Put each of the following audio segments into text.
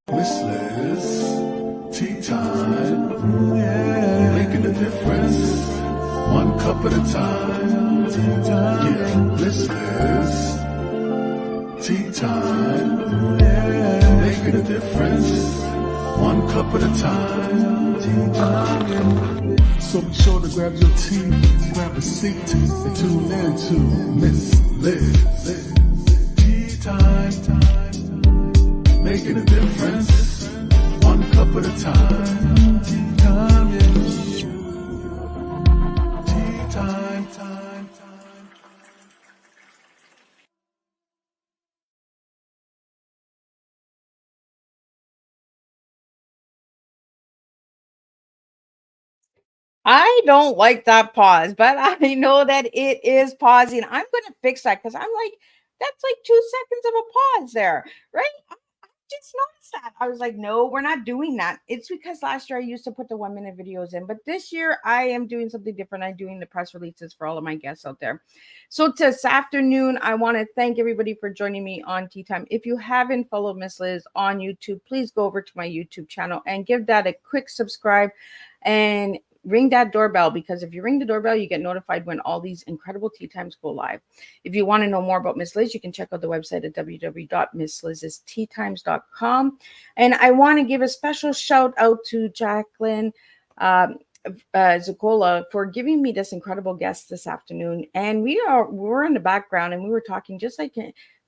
Miss Liz, tea time, yeah, making a difference, one cup at a time, tea time, yeah, Miss Liz, tea time, yeah, making a difference, one cup at a time, tea time, yeah. So be sure to grab your tea, grab a seat, and tune in to Miss Liz, tea time. Making a difference, one cup at a time. Tea time, yeah. Tea time, time. I don't like that pause, but I know that it is pausing. I'm going to fix that because I'm like, that's like 2 seconds of a pause there, right? I just noticed that. I was like, no, we're not doing that. It's because last year I used to put the 1 minute videos in, but this year I am doing something different. I'm doing the press releases for all of my guests out there. So this afternoon, I want to thank everybody for joining me on Tea Time. If you haven't followed Miss Liz on YouTube, please go over to my YouTube channel and give that a quick subscribe and ring that doorbell, because if you ring the doorbell, you get notified when all these incredible tea times go live. If you want to know more about Miss Liz, you can check out the website at www.misslizsteatimes.com. And I want to give a special shout out to Jacqueline Zucola for giving me this incredible guest this afternoon. And we're in the background and we were talking just like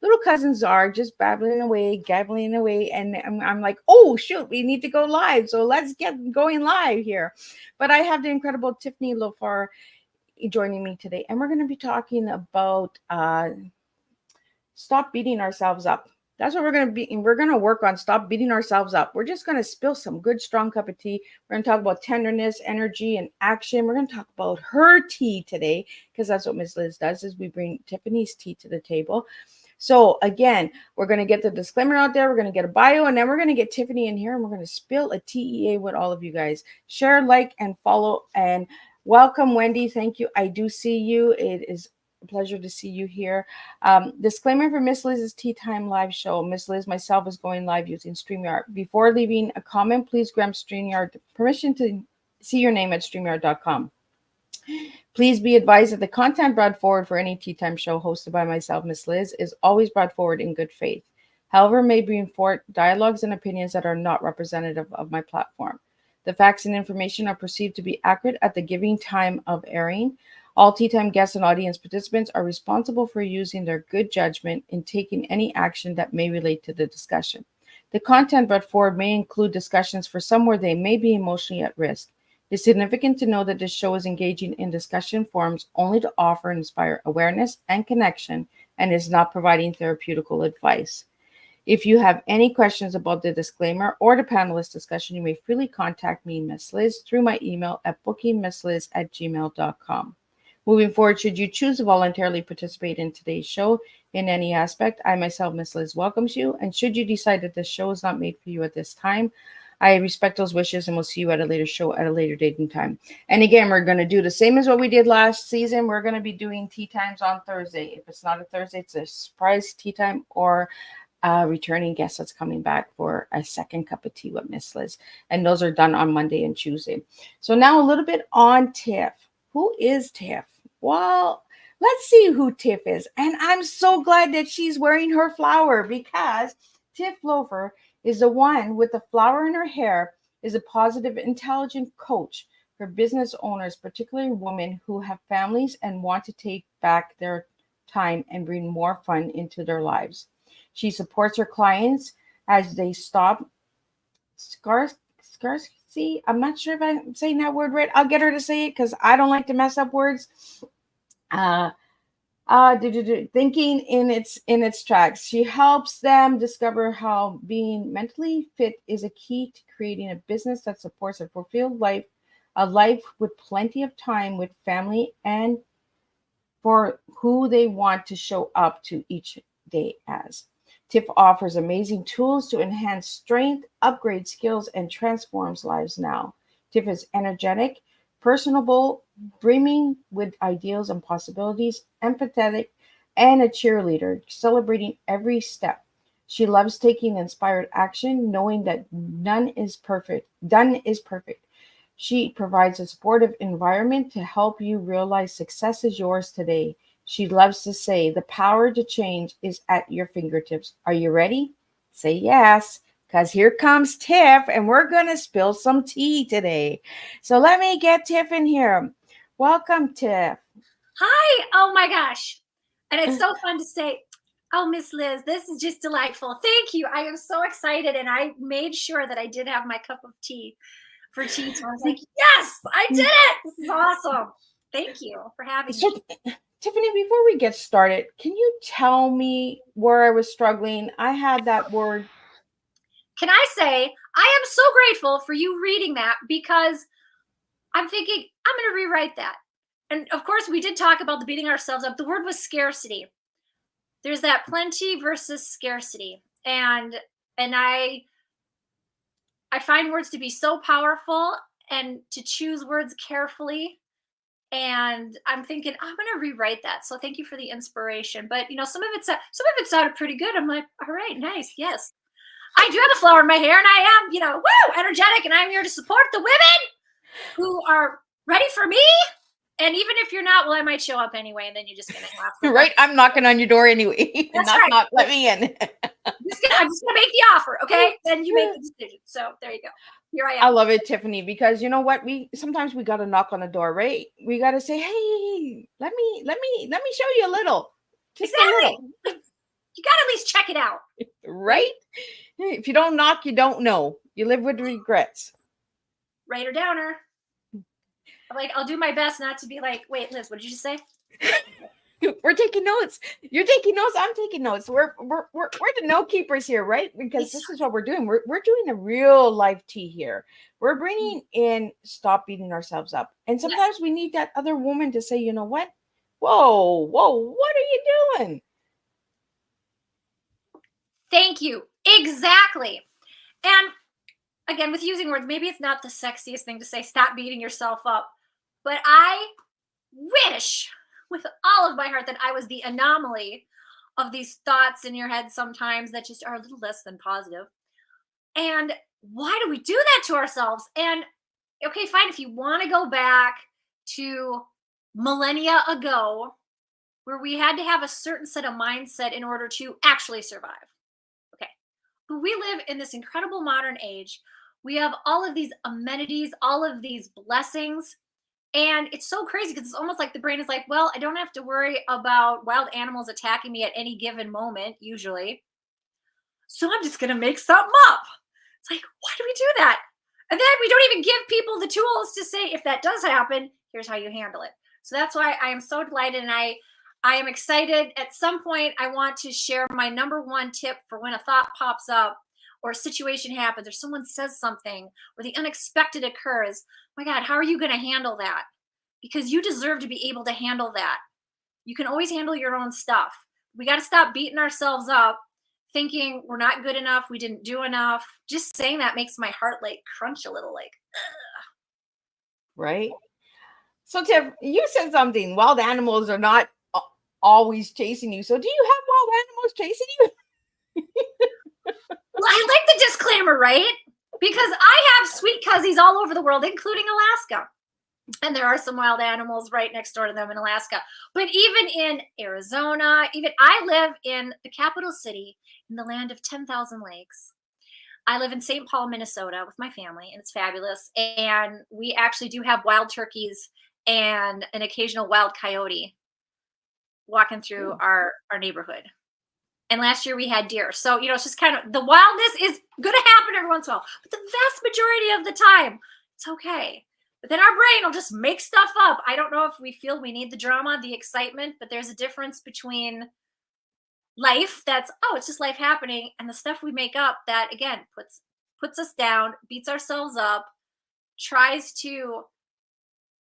little cousins are, just babbling away, gabbling away. And I'm like, oh, shoot, we need to go live. So let's get going live here. But I have the incredible Tiffany Loeffler joining me today. And we're going to be talking about stop beating ourselves up. That's what we're going to be. We're going to work on stop beating ourselves up. We're just going to spill some good, strong cup of tea. We're going to talk about tenderness, energy, and action. We're going to talk about her tea today, because that's what Miss Liz does, is we bring Tiffany's tea to the table. So again, we're going to get the disclaimer out there. We're going to get a bio, and then we're going to get Tiffany in here, and we're going to spill a TEA with all of you guys. Share, like, and follow. And welcome, Wendy. Thank you. I do see you. It is a pleasure to see you here. Disclaimer for Miss Liz's Tea Time live show. Miss Liz, myself, is going live using StreamYard. Before leaving a comment, please grant StreamYard permission to see your name at StreamYard.com. Please be advised that the content brought forward for any Tea Time show hosted by myself, Miss Liz, is always brought forward in good faith. However, may bring forth dialogues and opinions that are not representative of my platform. The facts and information are perceived to be accurate at the giving time of airing. All Tea Time guests and audience participants are responsible for using their good judgment in taking any action that may relate to the discussion. The content brought forward may include discussions for some where they may be emotionally at risk. It is significant to know that this show is engaging in discussion forums only to offer and inspire awareness and connection, and is not providing therapeutical advice. If you have any questions about the disclaimer or the panelist discussion, you may freely contact me, Miss Liz, through my email at bookingmissliz@gmail.com. Moving forward, should you choose to voluntarily participate in today's show in any aspect, I myself, Miss Liz, welcomes you. And should you decide that this show is not made for you at this time, I respect those wishes, and we'll see you at a later show at a later date and time. And again, we're going to do the same as what we did last season. We're going to be doing tea times on Thursday. If it's not a Thursday, it's a surprise tea time or a returning guest that's coming back for a second cup of tea with Miss Liz. And those are done on Monday and Tuesday. So now a little bit on Tif. Who is Tif? Well, let's see who Tif is. And I'm so glad that she's wearing her flower, because Tif Loeffler is the one with the flower in her hair, is a positive, intelligent coach for business owners, particularly women who have families and want to take back their time and bring more fun into their lives. She supports her clients as they stop scarcity. I'm not sure if I'm saying that word right. I'll get her to say it because I don't like to mess up words. Uh, Thinking in its tracks. She helps them discover how being mentally fit is a key to creating a business that supports a fulfilled life, a life with plenty of time with family, and for who they want to show up to each day as. Tiff offers amazing tools to enhance strength, upgrade skills, and transforms lives now. Tiff is energetic, personable, brimming with ideals and possibilities, empathetic, and a cheerleader, celebrating every step. She loves taking inspired action, knowing that none is perfect. Done is perfect. She provides a supportive environment to help you realize success is yours today. She loves to say, the power to change is at your fingertips. Are you ready? Say yes, because here comes Tiff, and we're going to spill some tea today. So let me get Tiff in here. Welcome, Tiff. Hi. Oh my gosh. And it's so fun to say, oh, Miss Liz, this is just delightful. Thank you. I am so excited. And I made sure that I did have my cup of tea for tea. So I was like, yes, I did it. This is awesome. Thank you for having me. Tiffany, before we get started, can you tell me where I was struggling? I had that word. Can I say, I am so grateful for you reading that, because I'm thinking, I'm going to rewrite that. And of course, we did talk about the beating ourselves up. The word was scarcity. There's that plenty versus scarcity. And I find words to be so powerful, and to choose words carefully. And I'm thinking, I'm going to rewrite that. So thank you for the inspiration. But some of it sounded pretty good. I'm like, all right, nice. Yes. I do have a flower in my hair, and I am, woo, energetic, and I'm here to support the women who are ready for me. And even if you're not, well, I might show up anyway, and then you're just going to have to. Right? I'm knocking on your door anyway. That's right. Not let me in. I'm just going to make the offer, okay? Then you make the decision. So there you go. Here I am. I love it, Tiffany, because you know what? Sometimes we got to knock on the door, right? We got to say, hey, let me show you a little. Just exactly. A little. You got to at least check it out. Right? If you don't knock, you don't know. You live with regrets. Right or downer. Like, I'll do my best not to be like, wait, Liz, what did you just say? We're taking notes. You're taking notes. I'm taking notes. We're the note keepers here, right? Because this is what we're doing. We're doing a real life tea here. We're bringing in stop beating ourselves up. And sometimes we need that other woman to say, you know what? Whoa, what are you doing? Thank you. Exactly. And again, with using words, maybe it's not the sexiest thing to say, stop beating yourself up. But I wish with all of my heart that I was the anomaly of these thoughts in your head sometimes that just are a little less than positive. And why do we do that to ourselves? And okay, fine, if you want to go back to millennia ago, where we had to have a certain set of mindset in order to actually survive. Okay. But we live in this incredible modern age. We have all of these amenities, all of these blessings. And it's so crazy because it's almost like the brain is like, well, I don't have to worry about wild animals attacking me at any given moment, usually. So I'm just going to make something up. It's like, why do we do that? And then we don't even give people the tools to say, if that does happen, here's how you handle it. So that's why I am so delighted. And I am excited. At some point, I want to share my number one tip for when a thought pops up, or a situation happens, or someone says something, or the unexpected occurs. My God, how are you going to handle that? Because you deserve to be able to handle that. You can always handle your own stuff. We got to stop beating ourselves up, thinking we're not good enough, we didn't do enough. Just saying that makes my heart like crunch a little, like, ugh. Right? So, Tiff, you said something. Wild animals are not always chasing you. So, do you have wild animals chasing you? Well, I like the disclaimer, right? Because I have sweet cousins all over the world, including Alaska. And there are some wild animals right next door to them in Alaska. But even in Arizona, even I live in the capital city in the land of 10,000 lakes. I live in St. Paul, Minnesota with my family, and it's fabulous. And we actually do have wild turkeys and an occasional wild coyote walking through our neighborhood. And last year we had deer. So, it's just kind of, the wildness is going to happen every once in a while. But the vast majority of the time, it's okay. But then our brain will just make stuff up. I don't know if we feel we need the drama, the excitement, but there's a difference between life that's, it's just life happening, and the stuff we make up that, again, puts us down, beats ourselves up, tries to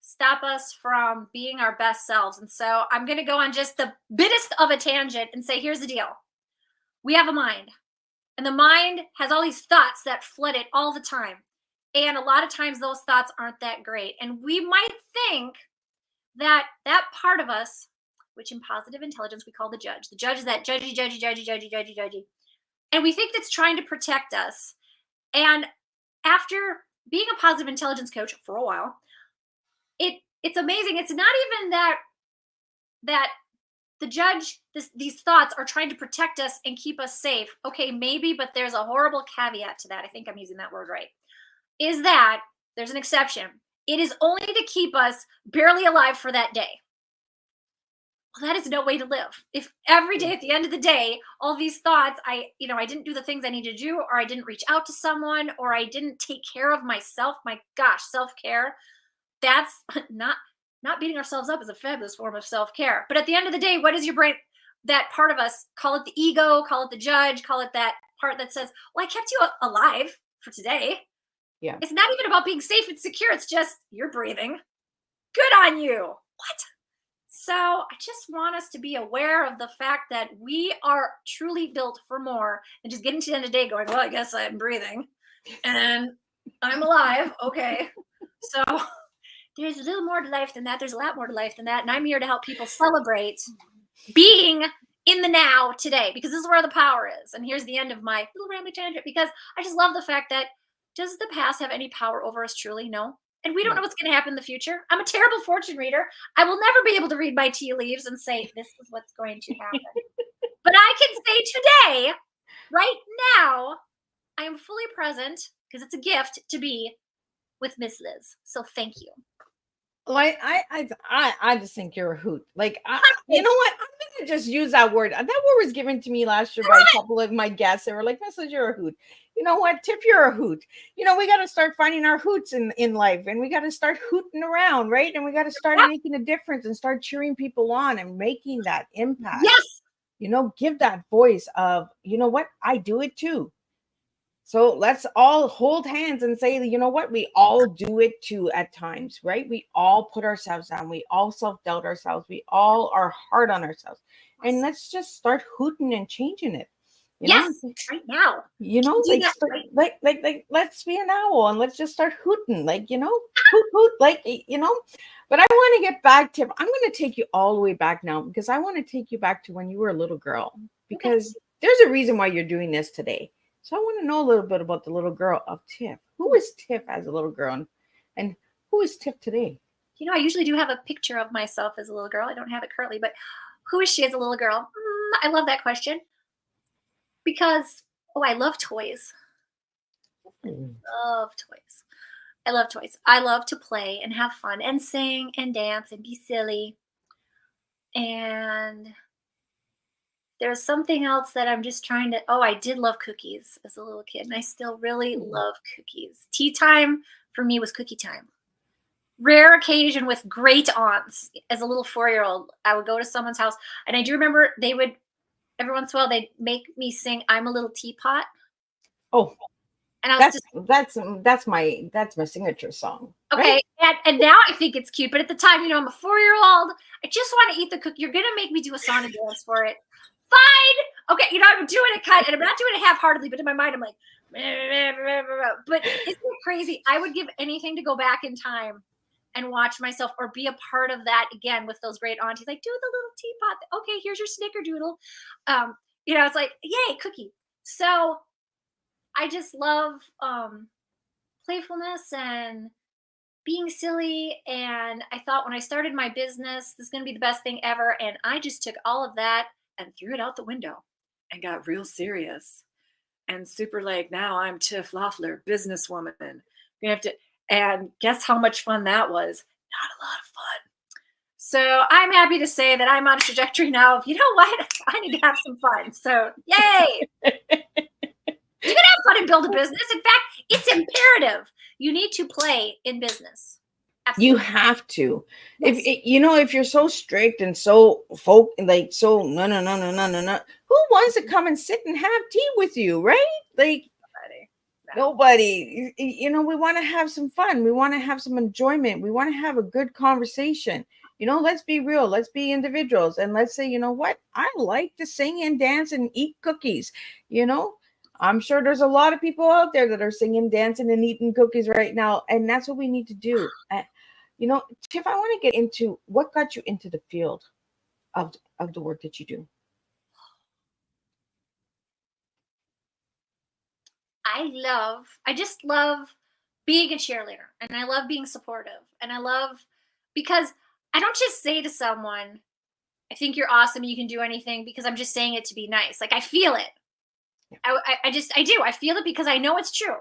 stop us from being our best selves. And so I'm going to go on just the biggest of a tangent and say, here's the deal. We have a mind, and the mind has all these thoughts that flood it all the time. And a lot of times those thoughts aren't that great. And we might think that part of us, which in positive intelligence we call the judge is that judgy, And we think that's trying to protect us. And after being a positive intelligence coach for a while, it's amazing. It's not even that the judge, these thoughts are trying to protect us and keep us safe. Okay, maybe, but there's a horrible caveat to that. I think I'm using that word right. Is that there's an exception. It is only to keep us barely alive for that day. Well, that is no way to live. If every day at the end of the day, all these thoughts, I didn't do the things I needed to do, or I didn't reach out to someone, or I didn't take care of myself. My gosh, self-care. That's not beating ourselves up is a fabulous form of self-care. But at the end of the day, what is your brain? That part of us, call it the ego, call it the judge, call it that part that says, well, I kept you alive for today. Yeah. It's not even about being safe and secure. It's just you're breathing. Good on you. What? So I just want us to be aware of the fact that we are truly built for more than just getting to the end of the day going, well, I guess I'm breathing and I'm alive. Okay. So there's a little more to life than that. There's a lot more to life than that. And I'm here to help people celebrate being in the now today, because this is where the power is. And here's the end of my little rambling tangent, because I just love the fact that, does the past have any power over us? Truly? No. And we don't know what's going to happen in the future. I'm a terrible fortune reader. I will never be able to read my tea leaves and say, this is what's going to happen. But I can say today, right now, I am fully present, because it's a gift to be with Miss Liz. So thank you. Like I just think you're a hoot. Like you know what? I'm gonna just use that word. That word was given to me last year by a couple of my guests. They were like, "Mrs. You're a hoot." You know what, Tif? You're a hoot. We got to start finding our hoots in life, and we got to start hooting around, right? And we got to start making a difference and start cheering people on and making that impact. Yes. Give that voice of, you know what? I do it too. So let's all hold hands and say, you know what? We all do it too at times, right? We all put ourselves down. We all self-doubt ourselves. We all are hard on ourselves. And let's just start hooting and changing it. Yes, right now. Like let's be an owl and let's just start hooting, hoot, hoot, But I want to get back to, I'm going to take you all the way back now, because I want to take you back to when you were a little girl, because there's a reason why you're doing this today. So I want to know a little bit about the little girl of Tif. Who is Tif as a little girl, and who is Tif today? I usually do have a picture of myself as a little girl. I don't have it currently, but who is she as a little girl? I love that question, because, I love toys. I love toys. I love toys. I love to play and have fun and sing and dance and be silly. And there's something else that I'm just trying to, I did love cookies as a little kid, and I still really love cookies. Tea time for me was cookie time. Rare occasion with great aunts. As a little 4-year-old, I would go to someone's house, and I do remember they would, every once in a while, they'd make me sing "I'm a Little Teapot." Oh, and I was that's my signature song. Okay, right? and now I think it's cute, but at the time, I'm a 4-year-old. I just want to eat the cookie. You're gonna make me do a song and dance for it. Fine. Okay, I'm doing it and I'm not doing it half-heartedly, but in my mind, I'm like, but isn't it crazy? I would give anything to go back in time and watch myself, or be a part of that again with those great aunties. Like, do the little teapot. Okay, here's your snickerdoodle. It's like, yay, cookie. So I just love playfulness and being silly. And I thought, when I started my business, this is going to be the best thing ever. And I just took all of that and threw it out the window and got real serious and super like, now I'm Tif Loeffler, businesswoman. Gonna have to, and guess how much fun that was? Not a lot of fun. So I'm happy to say that I'm on a trajectory now of, you know what? I need to have some fun. So yay. You can have fun and build a business. In fact, it's imperative. You need to play in business. Absolutely. You have to. Yes. If you're so strict and so no, who wants to come and sit and have tea with you, right? Like nobody. We want to have some fun. We want to have some enjoyment. We want to have a good conversation. Let's be real. Let's be individuals, and let's say, you know what? I like to sing and dance and eat cookies. I'm sure there's a lot of people out there that are singing, dancing, and eating cookies right now, and that's what we need to do. Tif, I want to get into what got you into the field of the work that you do. I just love being a cheerleader, and I love being supportive, and I love, because I don't just say to someone, I think you're awesome, you can do anything, because I'm just saying it to be nice. Like, I feel it. I do. I feel it because I know it's true.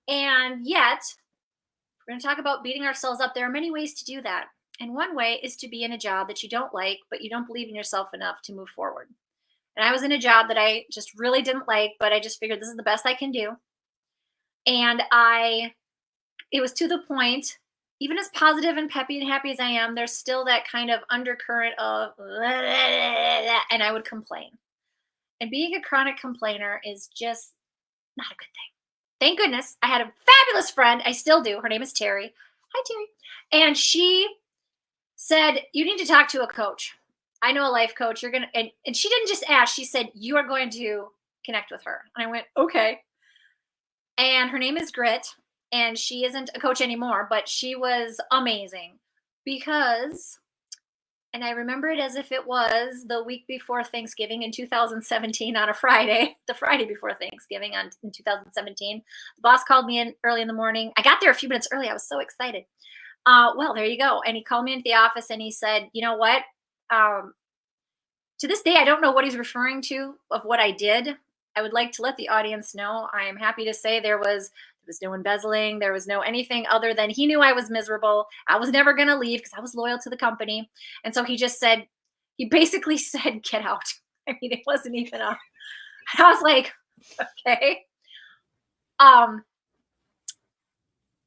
And yet, we're going to talk about beating ourselves up. There are many ways to do that. And one way is to be in a job that you don't like, but you don't believe in yourself enough to move forward. And I was in a job that I just really didn't like, but I just figured this is the best I can do. And it was to the point, even as positive and peppy and happy as I am, there's still that kind of undercurrent of, and I would complain. And being a chronic complainer is just not a good thing. Thank goodness I had a fabulous friend. I still do. Her name is Terry. Hi, Terry. And she said, you need to talk to a coach. I know a life coach. You're going to, and she didn't just ask, she said, you are going to connect with her. And I went, okay. And her name is Grit. And she isn't a coach anymore, but she was amazing because, and I remember it as if it was the week before Thanksgiving in 2017 on a Friday, the Friday before Thanksgiving in 2017. The boss called me in early in the morning. I got there a few minutes early. I was so excited. Well, there you go. And he called me into the office and he said, you know what? To this day, I don't know what he's referring to of what I did. I would like to let the audience know. I am happy to say there was no embezzling. There was no anything other than he knew I was miserable. I was never going to leave because I was loyal to the company. And so he basically said, get out. I mean, it wasn't even I was like, okay.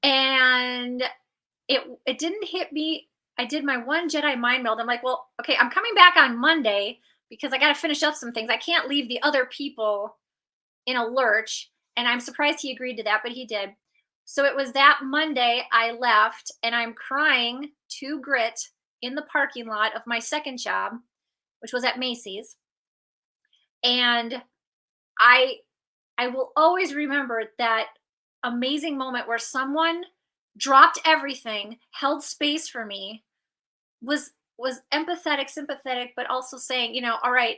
And it didn't hit me. I did my one Jedi mind meld. I'm like, well, okay, I'm coming back on Monday because I got to finish up some things. I can't leave the other people in a lurch. And I'm surprised he agreed to that, but he did. So it was that Monday I left and I'm crying to Grit in the parking lot of my second job, which was at Macy's. And I will always remember that amazing moment where someone dropped everything, held space for me, was empathetic, sympathetic, but also saying, you know, all right,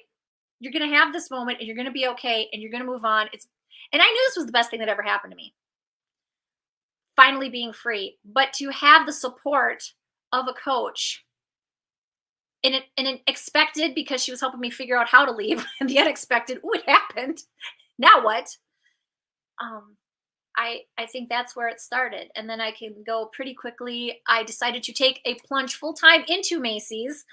you're going to have this moment and you're going to be okay and you're going to move on. And I knew this was the best thing that ever happened to me. Finally being free, but to have the support of a coach and it expected, because she was helping me figure out how to leave, and the unexpected, oh, it happened. Now what? I think that's where it started. And then I can go pretty quickly. I decided to take a plunge full-time into Macy's.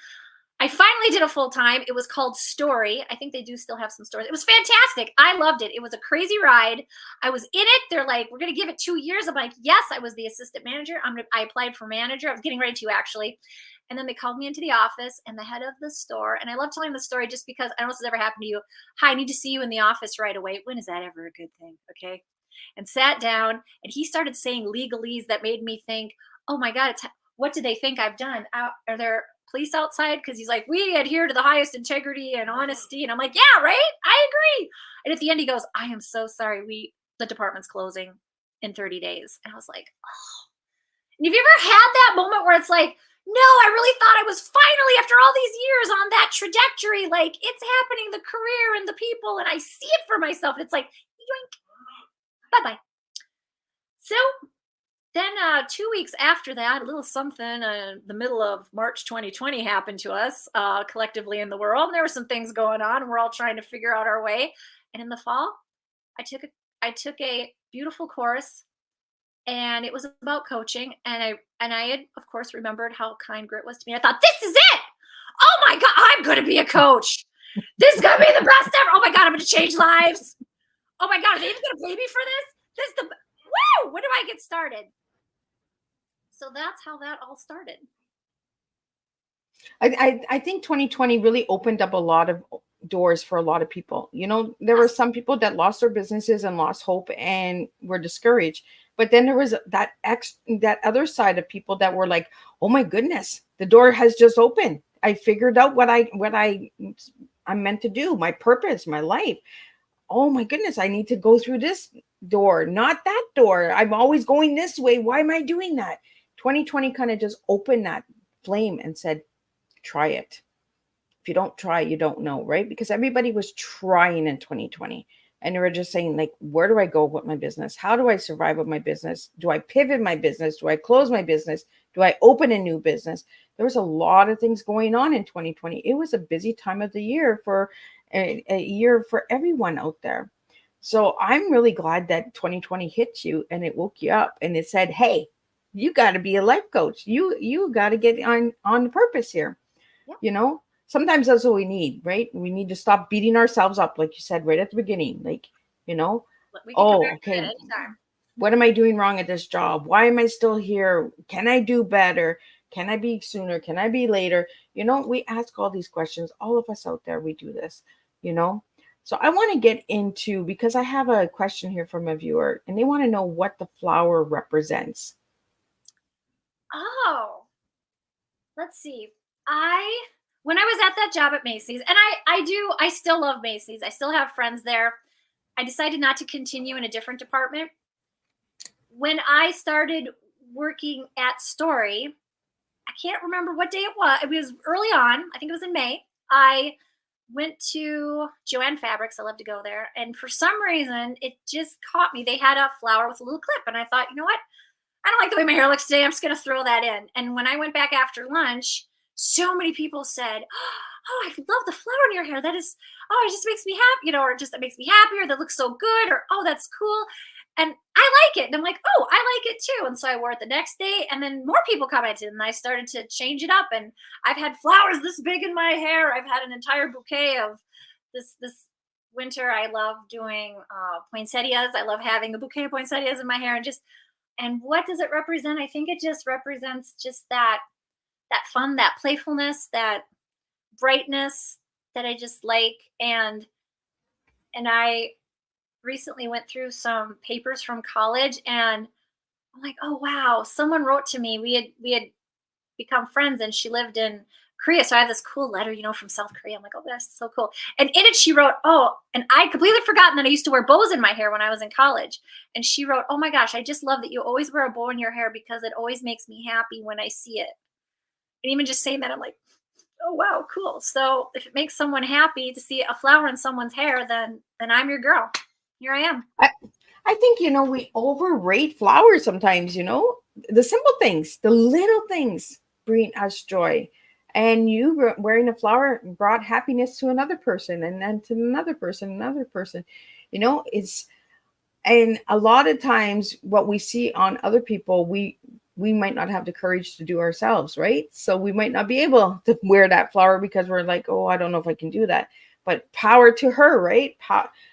I finally did a full-time. It was called Story. I think they do still have some stores. It was fantastic. I loved it. It was a crazy ride. I was in it. They're like, we're going to give it 2 years. I'm like, yes, I was the assistant manager. I applied for manager. I was getting ready to, actually. And then they called me into the office, and the head of the store, and I love telling the story just because I don't know if this has ever happened to you. Hi, I need to see you in the office right away. When is that ever a good thing? Okay. And sat down, and he started saying legalese that made me think, oh my God, what do they think I've done? Are there police outside? Because he's like, we adhere to the highest integrity and honesty. And I'm like, yeah, right? I agree. And at the end, he goes, I am so sorry. The department's closing in 30 days. And I was like, oh. And have you ever had that moment where it's like, no, I really thought I was finally, after all these years, on that trajectory, like it's happening, the career and the people, and I see it for myself. It's like, yoink. Bye-bye. So then 2 weeks after that, a little something, the middle of March 2020 happened to us collectively in the world. And there were some things going on, and we're all trying to figure out our way. And in the fall, I took a beautiful course, and it was about coaching. And I had, of course, remembered how kind Grit was to me. I thought, this is it. Oh my God, I'm going to be a coach. This is going to be the best ever. Oh my God, I'm going to change lives. Oh my God, are they even going to pay me for this? This is woo! When do I get started? So that's how that all started. I think 2020 really opened up a lot of doors for a lot of people. You know, there were some people that lost their businesses and lost hope and were discouraged. But then there was that other side of people that were like, oh my goodness, the door has just opened. I figured out what I'm meant to do, my purpose, my life. Oh my goodness, I need to go through this door, not that door. I'm always going this way. Why am I doing that? 2020 kind of just opened that flame and said, try it. If you don't try, you don't know, right? Because everybody was trying in 2020. And they were just saying, like, where do I go with my business? How do I survive with my business? Do I pivot my business? Do I close my business? Do I open a new business? There was a lot of things going on in 2020. It was a busy time of the year for a year for everyone out there. So I'm really glad that 2020 hit you and it woke you up and it said, hey, you got to be a life coach. You got to get on the purpose here. Yep. You know, sometimes that's what we need, right? We need to stop beating ourselves up, like you said right at the beginning. Like, you know, We can come oh, back to that okay, anytime. what am I doing wrong at this job? Why am I still here? Can I do better? Can I be sooner? Can I be later? You know, we ask all these questions. All of us out there, we do this, you know. So I want to get into, because I have a question here from a viewer and they want to know what the flower represents. Oh, let's see. When I was at that job at Macy's, and I still love Macy's. I still have friends there. I decided not to continue in a different department. When I started working at Story, I can't remember what day it was. It was early on. I think it was in May. I went to Joanne Fabrics. I love to go there. And for some reason, it just caught me. They had a flower with a little clip. And I thought, you know what? I don't like the way my hair looks today. I'm just going to throw that in. And when I went back after lunch, so many people said, oh, I love the flower in your hair. That is, oh, it just makes me happy, you know, or just that makes me happier. That looks so good. Or, oh, that's cool. And I like it. And I'm like, oh, I like it too. And so I wore it the next day. And then more people commented and I started to change it up. And I've had flowers this big in my hair. I've had an entire bouquet of this winter. I love doing poinsettias. I love having a bouquet of poinsettias in my hair. And what does it represent? I think it just represents just that fun, that playfulness, that brightness that I just like. And I recently went through some papers from college and I'm like, oh wow, someone wrote to me. We had become friends and she lived in Korea. So I have this cool letter, you know, from South Korea. I'm like, oh, that's so cool. And in it, she wrote, oh, and I completely forgotten that I used to wear bows in my hair when I was in college. And she wrote, oh my gosh, I just love that you always wear a bow in your hair because it always makes me happy when I see it. And even just saying that, I'm like, oh wow, cool. So if it makes someone happy to see a flower in someone's hair, then I'm your girl. Here I am. I think, you know, we overrate flowers sometimes, you know, the simple things, the little things bring us joy. And you wearing a flower brought happiness to another person and then to another person, you know, and a lot of times what we see on other people, we might not have the courage to do ourselves, right? So we might not be able to wear that flower because we're like, oh, I don't know if I can do that. But power to her, right?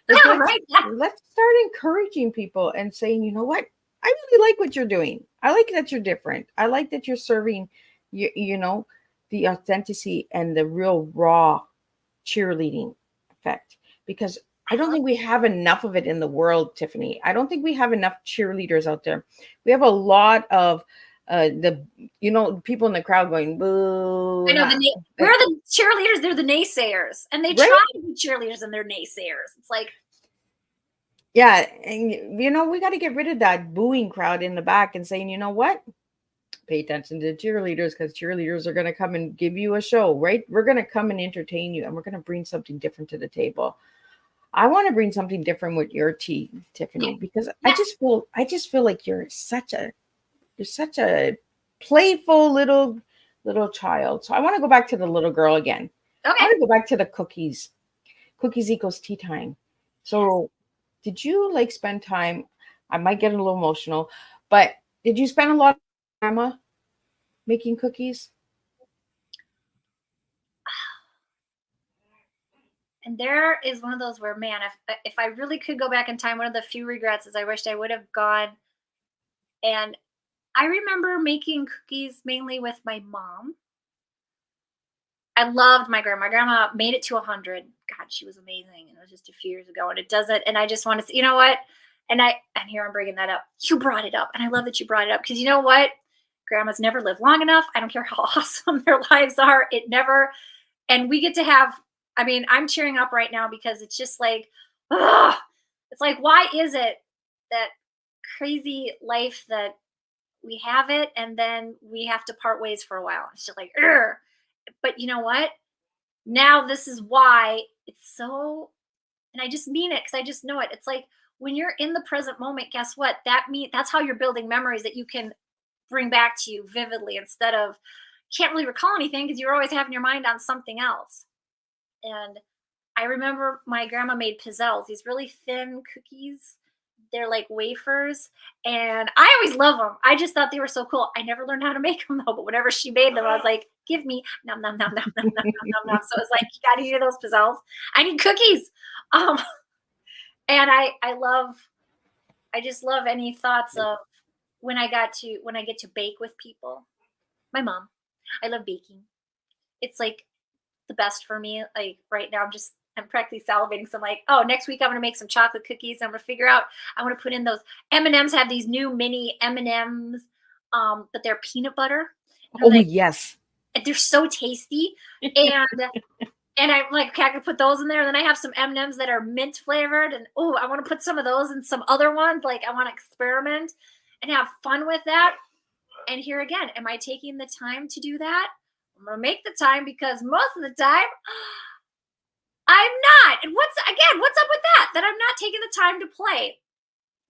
Let's start encouraging people and saying, you know what? I really like what you're doing. I like that you're different. I like that you're serving, you know, the authenticity and the real raw cheerleading effect. Because I don't think we have enough of it in the world, Tiffany. I don't think we have enough cheerleaders out there. We have a lot of people in the crowd going boo. I know we're the cheerleaders. They're the naysayers, and they Right? try to be cheerleaders, and they're naysayers. It's like, yeah, and you know, we got to get rid of that booing crowd in the back and saying, you know what? Pay attention to cheerleaders because cheerleaders are going to come and give you a show, right? We're going to come and entertain you, and we're going to bring something different to the table. I want to bring something different with your tea, Tiffany, because I just feel like you're such a playful little child. So I want to go back to the little girl again. okay. I want to go back to the cookies. Cookies equals tea time. So did you like spend time? I might get a little emotional, but did you spend a lot of time, Grandma, making cookies? And there is one of those where, man, if I really could go back in time, one of the few regrets is I wished I would have gone. And I remember making cookies mainly with my mom. I loved my grandma. My grandma made it to 100. God, she was amazing. And it was just a few years ago, and it doesn't. And I just want to say, you know what? And here I'm bringing that up. You brought it up, and I love that you brought it up because you know what? Grandmas never live long enough. I don't care how awesome their lives are. It never. And we get to have. I mean, I'm cheering up right now because it's just like, it's like, why is it that crazy life that we have it and then we have to part ways for a while? It's just like, but you know what? Now this is why it's so And I just mean it because I just know it. It's like when you're in the present moment, guess what? That's how you're building memories that you can bring back to you vividly instead of can't really recall anything because you're always having your mind on something else. And I remember my grandma made pizzelles, these really thin cookies. They're like wafers, and I always love them. I just thought they were so cool. I never learned how to make them though, but whenever she made them, I was like, "Give me nom nom nom nom nom nom nom nom nom." So it's like, you got to eat those pizzelles. I need cookies. Um, and I just love any thoughts of when I get to bake with people. My mom, I love baking. It's like the best for me. Like right now, I'm practically salivating. So I'm like, oh, next week I'm gonna make some chocolate cookies. I'm gonna figure out. I want to put in those M&Ms. Have these new mini M&Ms, but they're peanut butter. And I'm Oh, like, yes. they're so tasty, and I'm like, okay, I can put those in there. And then I have some M&Ms that are mint flavored, and oh, I want to put some of those in some other ones. Like I want to experiment and have fun with that. And here again, am I taking the time to do that? I'm gonna make the time because most of the time I'm not. And what's up with that? That I'm not taking the time to play.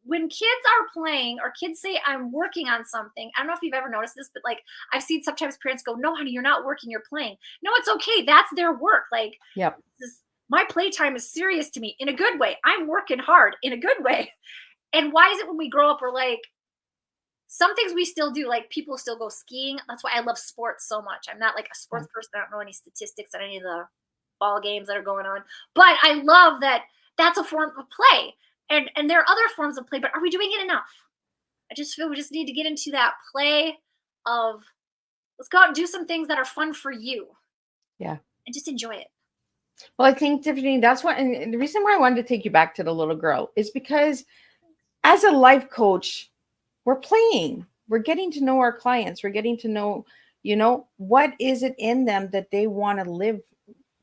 When kids are playing or kids say I'm working on something, I don't know if you've ever noticed this, but like I've seen sometimes parents go, "No, honey, you're not working, you're playing." No, it's okay. That's their work. Like Yep. my playtime is serious to me in a good way. I'm working hard in a good way. And why is it when we grow up, we're like, some things we still do, like people still go skiing. That's why I love sports so much. I'm not like a sports person. I don't know any statistics on any of the ball games that are going on, but I love that that's a form of play. And there are other forms of play, but are we doing it enough? I just feel we just need to get into that play of let's go out and do some things that are fun for you. Yeah. And just enjoy it. Well, I think, Tiffany, that's what, and the reason why I wanted to take you back to the little girl is because as a life coach, we're playing. We're getting to know our clients. We're getting to know, what is it in them that they want to live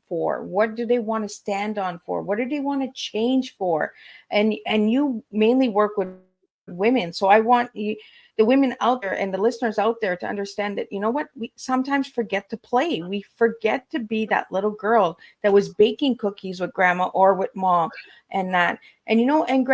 for? What do they want to stand on for? What do they want to change for? And you mainly work with women. So I want you, the women out there and the listeners out there, to understand that, we sometimes forget to play. We forget to be that little girl that was baking cookies with grandma or with mom and that. And, and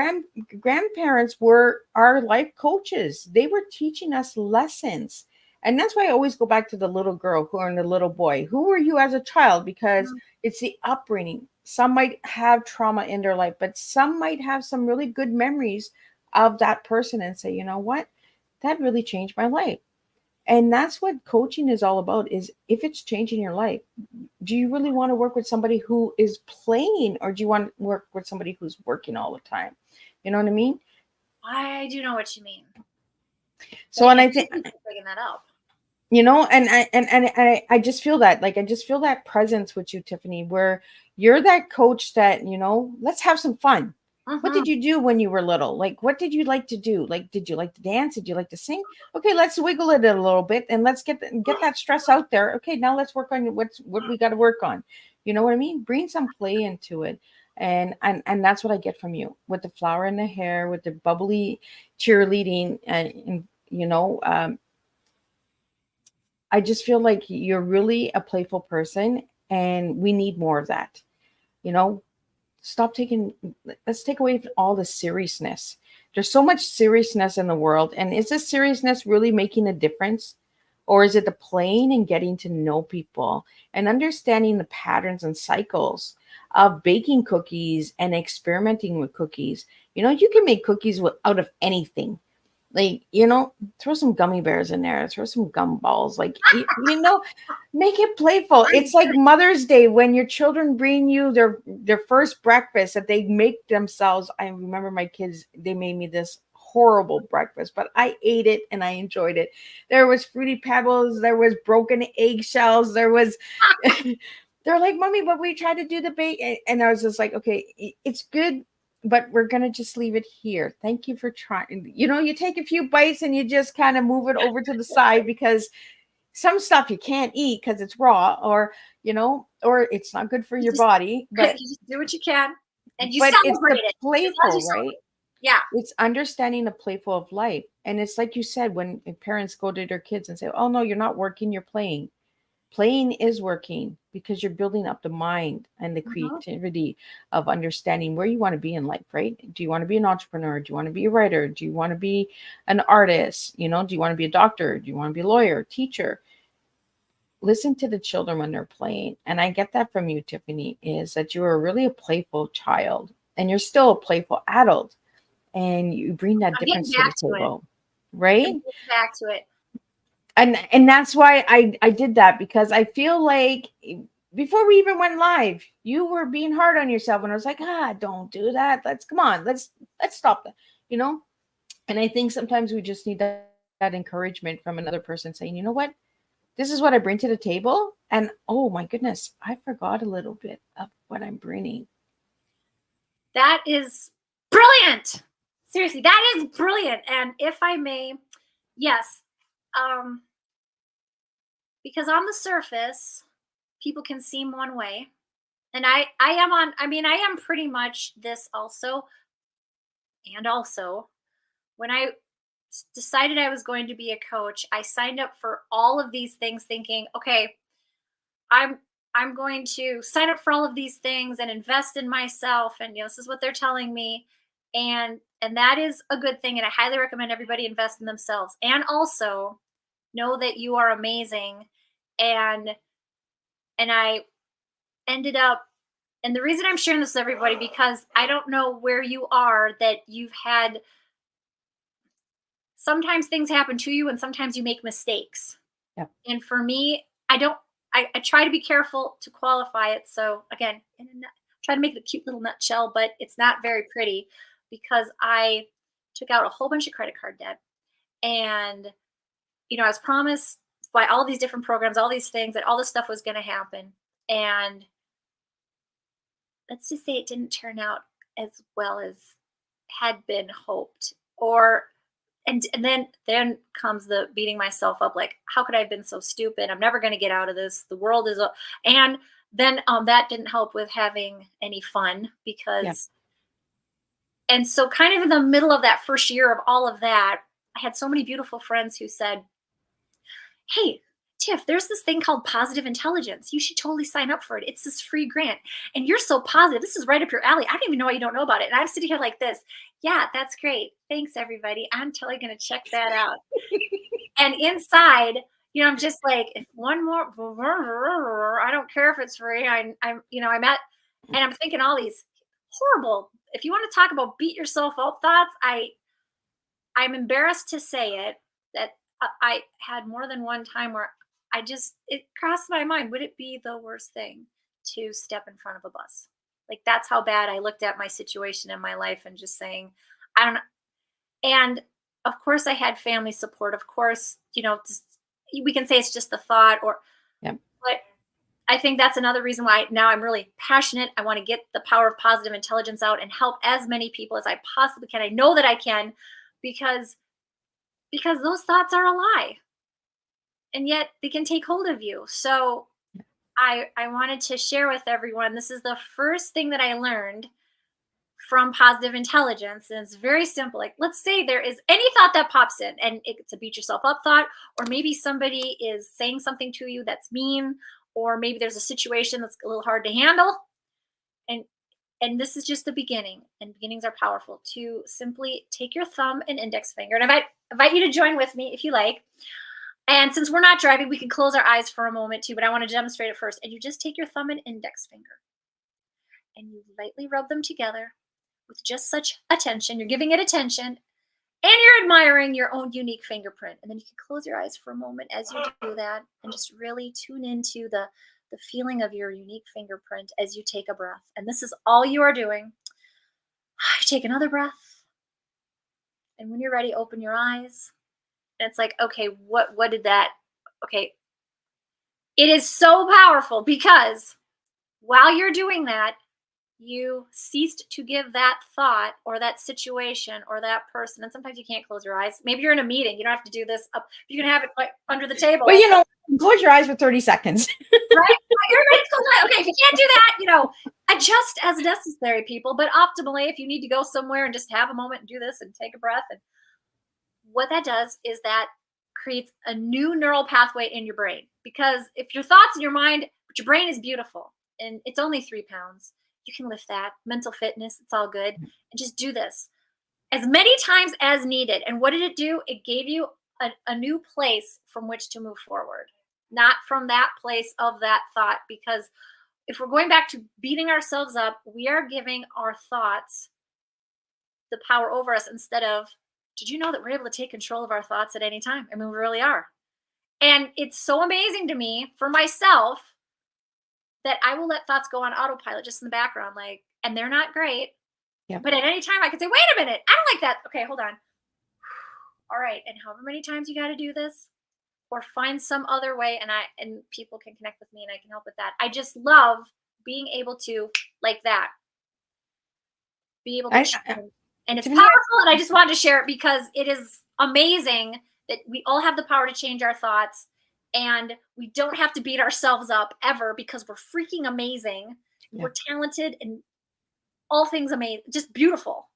grandparents were our life coaches. They were teaching us lessons. And that's why I always go back to the little girl and the little boy. Who were you as a child? Because it's the upbringing. Some might have trauma in their life, but some might have some really good memories of that person and say, you know what, that really changed my life. And that's what coaching is all about, is if it's changing your life, do you really want to work with somebody who is playing, or do you want to work with somebody who's working all the time? You know what I mean? I do know what you mean. So, and I think bringing that up, and I just feel that, like, I just feel that presence with you, Tiffany, where you're that coach that, let's have some fun. What did you do when you were little? Like, what did you like to do? Like, did you like to dance? Did you like to sing? Okay, let's wiggle it a little bit and let's get that stress out there. Okay, now let's work on what we got to work on. You know what I mean? Bring some play into it. And that's what I get from you, with the flower in the hair, with the bubbly cheerleading, and I just feel like you're really a playful person, and we need more of that. Let's take away all the seriousness. There's so much seriousness in the world. And is this seriousness really making a difference? Or is it the playing and getting to know people and understanding the patterns and cycles of baking cookies and experimenting with cookies? You can make cookies out of anything. Like, throw some gummy bears in there, throw some gumballs, like, make it playful. It's like Mother's Day when your children bring you their first breakfast that they make themselves. I remember my kids, they made me this horrible breakfast, but I ate it and I enjoyed it. There was Fruity Pebbles, there was broken eggshells, there was they're like, "Mommy, but we tried to do the bake," and I was just like, okay, it's good, but we're going to just leave it here. Thank you for trying. You take a few bites and you just kind of move it over to the side, because some stuff you can't eat because it's raw, or it's not good for your body. But you just do what you can, and you but celebrate it's it. playful, right? Yeah. It's understanding the playful of life. And it's like you said, when parents go to their kids and say, "Oh no, you're not working, you're playing." Playing is working because you're building up the mind and the creativity of understanding where you want to be in life, right? Do you want to be an entrepreneur? Do you want to be a writer? Do you want to be an artist? Do you want to be a doctor? Do you want to be a lawyer, teacher? Listen to the children when they're playing. And I get that from you, Tiffany, is that you are really a playful child and you're still a playful adult and you bring that I'm getting difference to the back to it. table, I'm right? getting back to it. And that's why I did that, because I feel like before we even went live, you were being hard on yourself, and I was like, don't do that. Let's stop that, And I think sometimes we just need that encouragement from another person saying, you know what, this is what I bring to the table, and oh my goodness, I forgot a little bit of what I'm bringing. That is brilliant. Seriously, that is brilliant. And if I may, yes, because on the surface, people can seem one way. And I am pretty much this also. And also, when I decided I was going to be a coach, I signed up for all of these things thinking, okay, I'm going to sign up for all of these things and invest in myself. And this is what they're telling me. And that is a good thing. And I highly recommend everybody invest in themselves. And also know that you are amazing. And I ended up, and the reason I'm sharing this with everybody, because I don't know where you are, that you've had, sometimes things happen to you and sometimes you make mistakes. Yeah. And for me, I try to be careful to qualify it. So again, try to make it a cute little nutshell, but it's not very pretty, because I took out a whole bunch of credit card debt. And, I was promised by all these different programs, all these things, that all this stuff was going to happen. And let's just say it didn't turn out as well as had been hoped. And then comes the beating myself up, like, how could I have been so stupid? I'm never going to get out of this. The world is and then that didn't help with having any fun, because and so kind of in the middle of that first year of all of that, I had so many beautiful friends who said, hey, Tiff, there's this thing called positive intelligence. You should totally sign up for it. It's this free grant. And you're so positive. This is right up your alley. I don't even know why you don't know about it. And I'm sitting here like this. Yeah, that's great. Thanks, everybody. I'm totally going to check that out. And inside, I'm just like, if one more, I don't care if it's free. I'm thinking all these horrible, if you want to talk about beat yourself up thoughts, I'm embarrassed to say it, that I had more than one time where it crossed my mind, would it be the worst thing to step in front of a bus? Like, that's how bad I looked at my situation in my life, and just saying, I don't know. And of course I had family support. Of course, we can say it's just the thought, but I think that's another reason why now I'm really passionate. I want to get the power of positive intelligence out and help as many people as I possibly can. I know that I can, because those thoughts are a lie, and yet they can take hold of you. So I wanted to share with everyone, this is the first thing that I learned from positive intelligence. And it's very simple. Like, let's say there is any thought that pops in, and it's a beat yourself up thought, or maybe somebody is saying something to you that's mean, or maybe there's a situation that's a little hard to handle. And this is just the beginning, and beginnings are powerful. To simply take your thumb and index finger, and I invite you to join with me if you like. And since we're not driving, we can close our eyes for a moment too, but I want to demonstrate it first. And you just take your thumb and index finger, and you lightly rub them together with just such attention. You're giving it attention, and you're admiring your own unique fingerprint. And then you can close your eyes for a moment as you do that, and just really tune into the feeling of your unique fingerprint as you take a breath. And this is all you are doing. You take another breath, and when you're ready, open your eyes. And it's like, okay, what did that, okay. It is so powerful, because while you're doing that, you ceased to give that thought or that situation or that person. And sometimes you can't close your eyes. Maybe you're in a meeting. You don't have to do this up. You can have it like under the table. Well, close your eyes for 30 seconds. Right? You're right. Okay, if you can't do that, adjust as necessary, people. But optimally, if you need to go somewhere and just have a moment and do this and take a breath, and what that does is that creates a new neural pathway in your brain. Because if your thoughts in your mind, but your brain is beautiful and it's only 3 pounds, you can lift that. Mental fitness, it's all good. And just do this as many times as needed. And what did it do? It gave you a new place from which to move forward, not from that place of that thought. Because if we're going back to beating ourselves up, we are giving our thoughts the power over us instead of, did you know that we're able to take control of our thoughts at any time? I mean, we really are. And it's so amazing to me for myself that I will let thoughts go on autopilot just in the background, like, and they're not great. Yep. But at any time I could say, wait a minute, I don't like that. Okay, hold on. All right. And however many times you got to do this, or find some other way, and people can connect with me and I can help with that. I just love being able to, like that, be able to and it's powerful, and I just wanted to share it because it is amazing that we all have the power to change our thoughts, and we don't have to beat ourselves up ever because we're freaking amazing. Yeah. We're talented and all things amazing, just beautiful.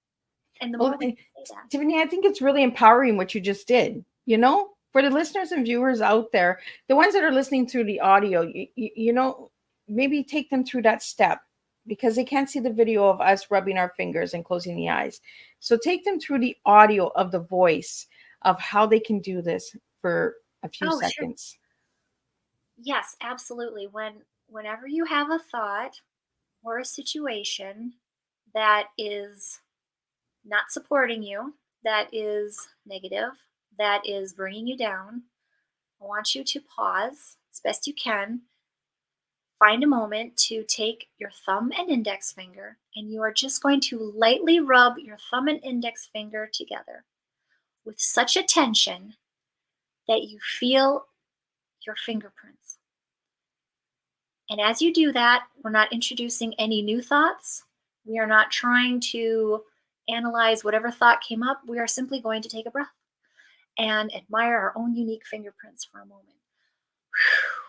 And the more we say that. Tiffany, I think it's really empowering what you just did, you know, for the listeners and viewers out there, the ones that are listening through the audio, you know, maybe take them through that step, because they can't see the video of us rubbing our fingers and closing the eyes. So take them through the audio of the voice of how they can do this for a few seconds. Sure. Yes, absolutely. Whenever you have a thought or a situation that is not supporting you, that is negative, that is bringing you down, I want you to pause as best you can. Find a moment to take your thumb and index finger, and you are just going to lightly rub your thumb and index finger together with such a tension that you feel your fingerprints. And as you do that, we're not introducing any new thoughts. We are not trying to analyze whatever thought came up. We are simply going to take a breath and admire our own unique fingerprints for a moment.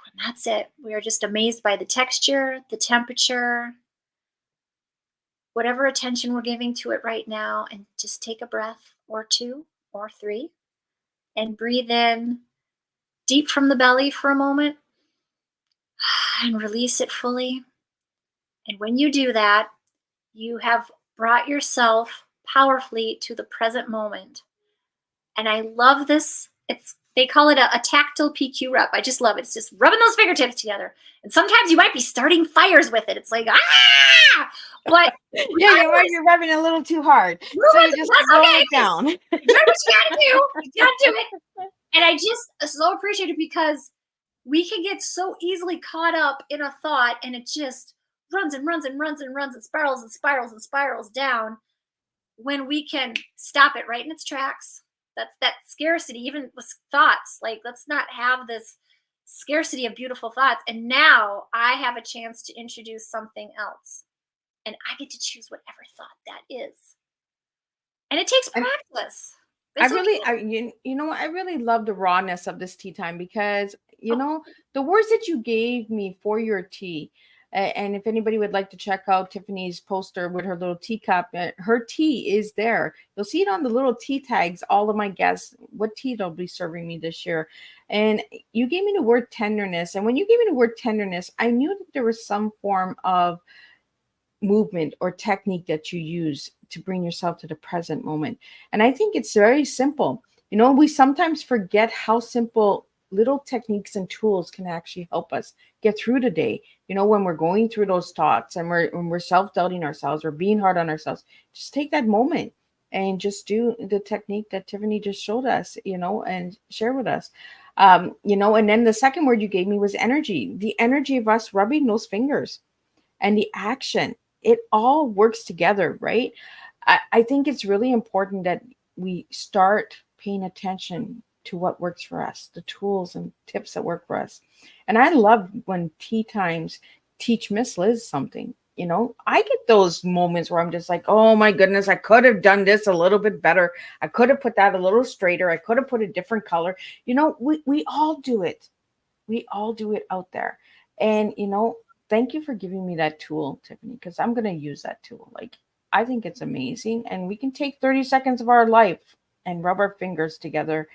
And that's it. We are just amazed by the texture, the temperature, whatever attention we're giving to it right now. And just take a breath or 2 or 3 and breathe in deep from the belly for a moment and release it fully. And when you do that, you have brought yourself powerfully to the present moment. And I love this. They call it a tactile PQ rep. I just love it. It's just rubbing those fingertips together. And sometimes you might be starting fires with it. It's like, ah! But yeah, you're rubbing a little too hard. So you just slow it down. Do what you gotta do. You gotta do it. And I just so appreciate it because we can get so easily caught up in a thought, and it just runs and runs and runs and runs and spirals and spirals and spirals down, when we can stop it right in its tracks. That's that scarcity, even with thoughts. Like, let's not have this scarcity of beautiful thoughts. And now I have a chance to introduce something else. And I get to choose whatever thought that is. And it takes practice. I really love the rawness of this tea time because, you know, the words that you gave me for your tea. And if anybody would like to check out Tiffany's poster with her little teacup, her tea is there. You'll see it on the little tea tags, all of my guests, what tea they'll be serving me this year. And you gave me the word tenderness. And when you gave me the word tenderness, I knew that there was some form of movement or technique that you use to bring yourself to the present moment. And I think it's very simple. You know, we sometimes forget how simple little techniques and tools can actually help us get through the day. You know, when we're going through those thoughts and when we're self-doubting ourselves or being hard on ourselves, just take that moment and just do the technique that Tiffany just showed us, you know, and share with us. You know, and then the second word you gave me was energy, the energy of us rubbing those fingers and the action. It all works together, right? I think it's really important that we start paying attention to what works for us, the tools and tips that work for us. And I love when tea times teach Miss Liz something. You know, I get those moments where I'm just like, oh my goodness, I could have done this a little bit better. I could have put that a little straighter. I could have put a different color. You know, we all do it. We all do it out there. And, you know, thank you for giving me that tool, Tiffany, because I'm going to use that tool. Like, I think it's amazing. And we can take 30 seconds of our life and rub our fingers together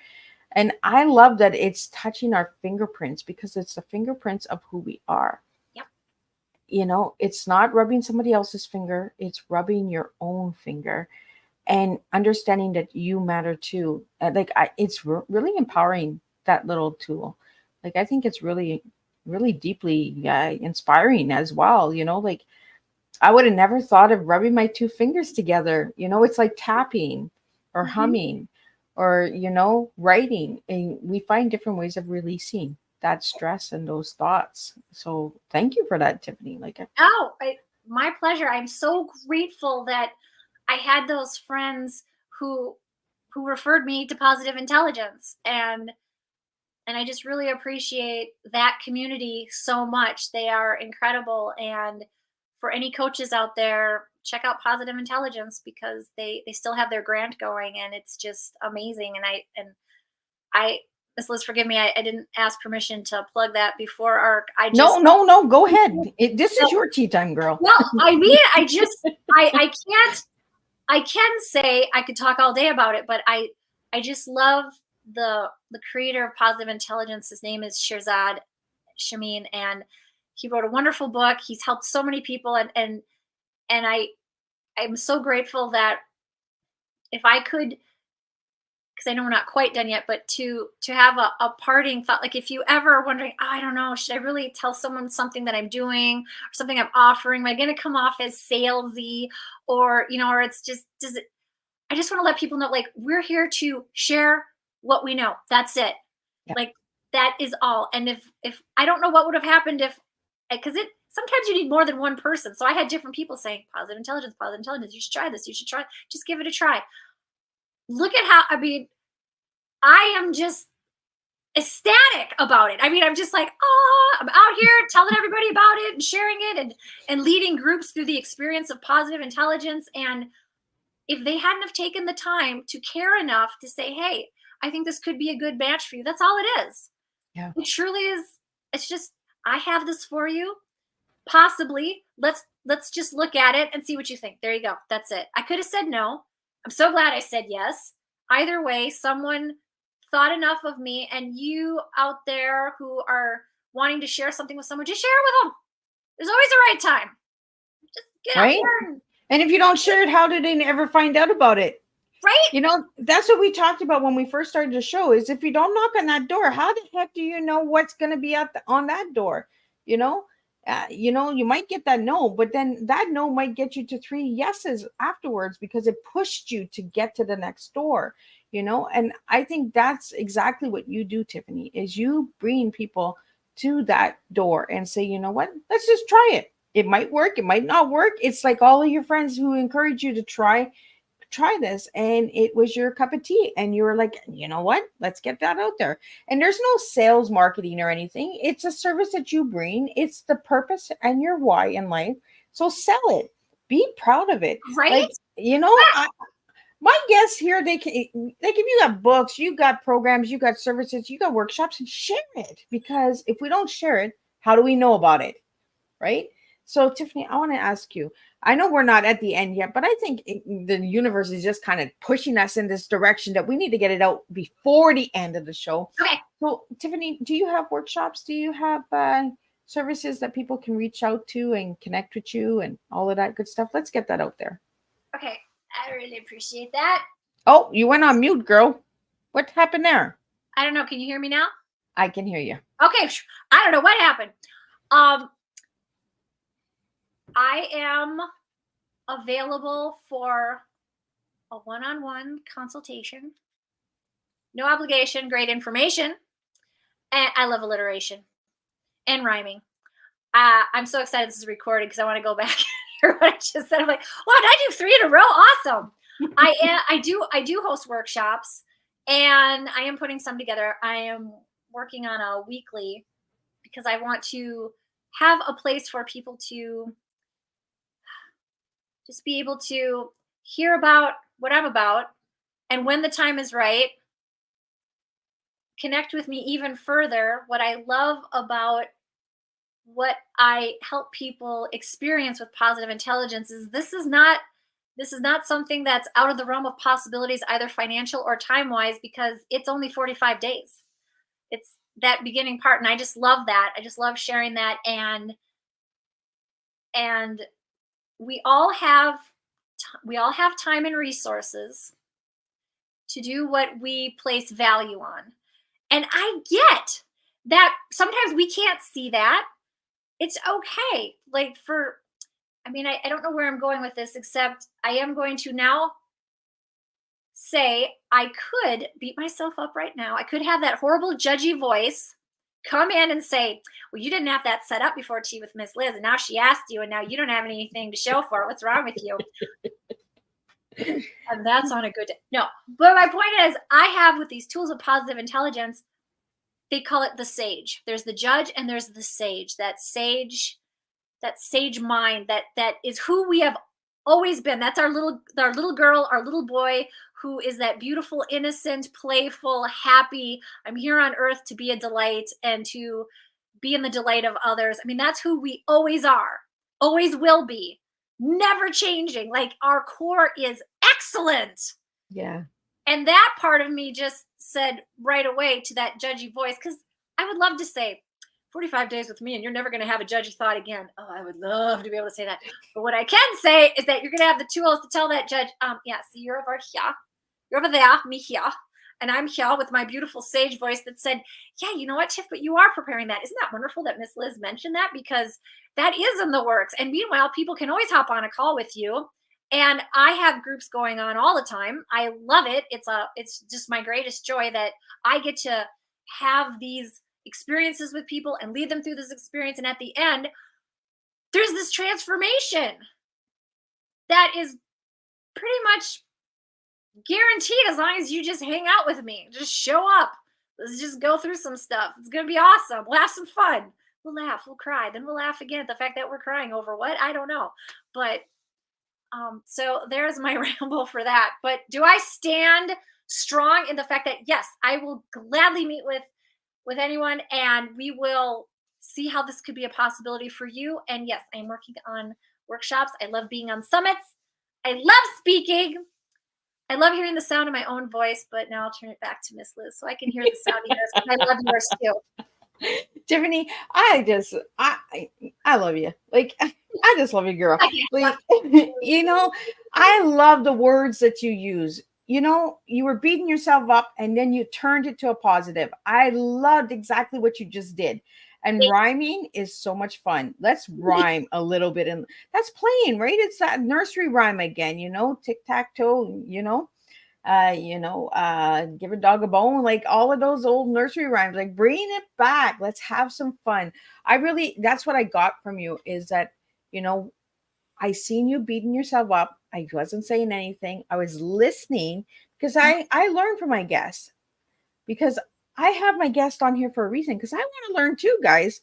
And I love that it's touching our fingerprints because it's the fingerprints of who we are. Yep. You know, it's not rubbing somebody else's finger, it's rubbing your own finger and understanding that you matter too. It's really empowering, that little tool. Like, I think it's really, really deeply inspiring as well. You know, like, I would have never thought of rubbing my two fingers together. You know, it's like tapping or Mhm. humming or, you know, writing. And we find different ways of releasing that stress and those thoughts. So thank you for that, Tiffany. Oh, my pleasure. I'm so grateful that I had those friends who referred me to positive intelligence, and I just really appreciate that community so much. They are incredible, and for any coaches out there, check out Positive Intelligence because they still have their grant going, and it's just amazing. And I Miss Liz, forgive me, I didn't ask permission to plug that before our I No, just no, no. Go ahead. This is your tea time, girl. well, I mean, I can say I could talk all day about it, but I just love the creator of Positive Intelligence. His name is Shirzad Shamin, and he wrote a wonderful book. He's helped so many people, and I'm so grateful that if I could, because I know we're not quite done yet, but to have a parting thought, like if you ever are wondering, oh, I don't know, should I really tell someone something that I'm doing or something I'm offering? Am I going to come off as salesy, or or it's just does it? I just want to let people know, like, we're here to share what we know. That's it. Yeah. Like, that is all. And if I don't know what would have happened if, because it sometimes you need more than one person. So I had different people saying positive intelligence, positive intelligence. You should try this. You should try. Just give it a try. Look at how, I mean, I am just ecstatic about it. I mean, I'm just like, oh, I'm out here telling everybody about it and sharing it and leading groups through the experience of positive intelligence. And if they hadn't have taken the time to care enough to say, hey, I think this could be a good match for you, that's all it is. Yeah. It truly is. It's just, I have this for you. Possibly. Let's just look at it and see what you think. There you go. That's it. I could have said no. I'm so glad I said yes. Either way, someone thought enough of me, and you out there who are wanting to share something with someone, just share it with them. There's always a right time. Just get out Right. there and, And if you don't share it, how did they ever find out about it? right? You know, that's what we talked about when we first started the show, is if you don't knock on that door, how the heck do you know what's going to be on that door? You know, you might get that no, but then that no might get you to 3 yeses afterwards because it pushed you to get to the next door, you know? And I think that's exactly what you do, Tiffany, is you bring people to that door and say, you know what, let's just try it. It might work. It might not work. It's like all of your friends who encourage you to try this, and it was your cup of tea, and you were like, you know what, let's get that out there. And there's no sales marketing or anything. It's a service that you bring. It's the purpose and your why in life. So sell it. Be proud of it. Right? Like, my guests here, they can, like, if you got books, you got programs, you got services, you got workshops, and share it. Because if we don't share it, how do we know about it? Right? So, Tiffany, I want to ask you. I know we're not at the end yet, but I think the universe is just kind of pushing us in this direction that we need to get it out before the end of the show. Okay. So, Tiffany, do you have workshops? Do you have services that people can reach out to and connect with you and all of that good stuff? Let's get that out there. Okay. I really appreciate that. Oh, you went on mute, girl. What happened there? I don't know. Can you hear me now? I can hear you. Okay. I don't know what happened. I am available for a one-on-one consultation. No obligation, great information. And I love alliteration and rhyming. I'm so excited this is recorded because I want to go back and hear what I just said. I'm like, wow, did I do 3 in a row? Awesome. I do host workshops, and I am putting some together. I am working on a weekly because I want to have a place for people to just be able to hear about what I'm about, and when the time is right, connect with me even further. What I love about what I help people experience with positive intelligence is this is not This is not something that's out of the realm of possibilities, either financial or time-wise, because it's only 45 days. It's that beginning part, and I just love that. I just love sharing that, and we all have time and resources to do what we place value on. And I get that sometimes we can't see that. It's okay. Like I don't know where I'm going with this, except I am going to now say I could beat myself up right now. I could have that horrible judgy voice come in and say, well, you didn't have that set up before tea with Miss Liz, and now she asked you, and now you don't have anything to show for it. What's wrong with you? And that's on a good day. No, but my point is, I have, with these tools of positive intelligence, they call it the sage. There's the judge and there's the sage. That sage mind that is who we have always been. That's our little girl, our little boy, who is that beautiful, innocent, playful, happy, I'm here on earth to be a delight and to be in the delight of others. I mean, that's who we always are, always will be, never changing. Like, our core is excellent. Yeah. And that part of me just said right away to that judgy voice, because I would love to say 45 days with me and you're never going to have a judgy thought again. Oh, I would love to be able to say that. But what I can say is that you're going to have the tools to tell that judge, yeah, see, you're over here. You're over there, me here. And I'm here with my beautiful sage voice that said, yeah, you know what, Tif, but you are preparing that. Isn't that wonderful that Miss Liz mentioned that? Because that is in the works. And meanwhile, people can always hop on a call with you. And I have groups going on all the time. I love it. It's just my greatest joy that I get to have these experiences with people and lead them through this experience. And at the end, there's this transformation that is pretty much guaranteed as long as you just hang out with me. Just show up. Let's just go through some stuff. It's going to be awesome. We'll have some fun. We'll laugh. We'll cry. Then we'll laugh again at the fact that we're crying over what? I don't know. But so there's my ramble for that. But do I stand strong in the fact that, yes, I will gladly meet with anyone and we will see how this could be a possibility for you. And yes, I'm working on workshops. I love being on summits. I love speaking. I love hearing the sound of my own voice, but now I'll turn it back to Miss Liz so I can hear the sound of yours. I love yours too. Tiffany, I love you. Like, I just love you, girl. Like, you know, I love the words that you use. You know, you were beating yourself up and then you turned it to a positive. I loved exactly what you just did. And rhyming is so much fun. Let's rhyme a little bit. And that's playing, right? It's that nursery rhyme again, you know, tic-tac-toe, give a dog a bone, like all of those old nursery rhymes, like bring it back. Let's have some fun. That's what I got from you, is that, you know, I seen you beating yourself up. I wasn't saying anything. I was listening because I learned from my guests, because I have my guest on here for a reason, because I want to learn too, guys.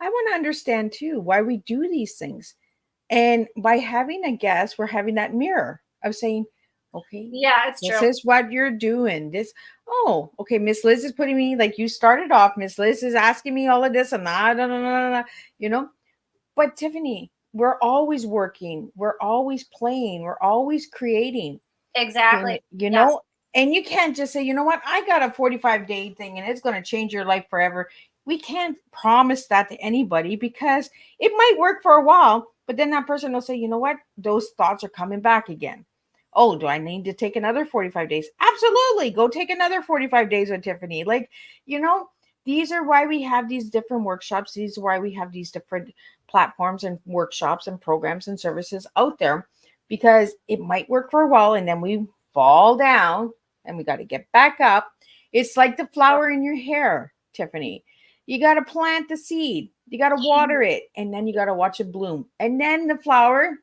I want to understand too why we do these things. And by having a guest, we're having that mirror of saying, okay, yeah, it's this true. is what you're doing. Okay, Miss Liz is putting me, like you started off, Miss Liz is asking me all of this and you know. But Tiffany, we're always working, we're always playing, we're always creating. Exactly. You know, and you can't just say, you know what, I got a 45-day thing and it's going to change your life forever. We can't promise that to anybody, because it might work for a while, but then that person will say, you know what, those thoughts are coming back again. Oh, do I need to take another 45 days? Absolutely. Go take another 45 days with Tiffany. Like, you know, these are why we have these different workshops. These are why we have these different platforms and workshops and programs and services out there, because it might work for a while and then we fall down and we got to get back up. It's like the flower in your hair, Tiffany. You got to plant the seed. You got to water it, and then you got to watch it bloom. And then the flower,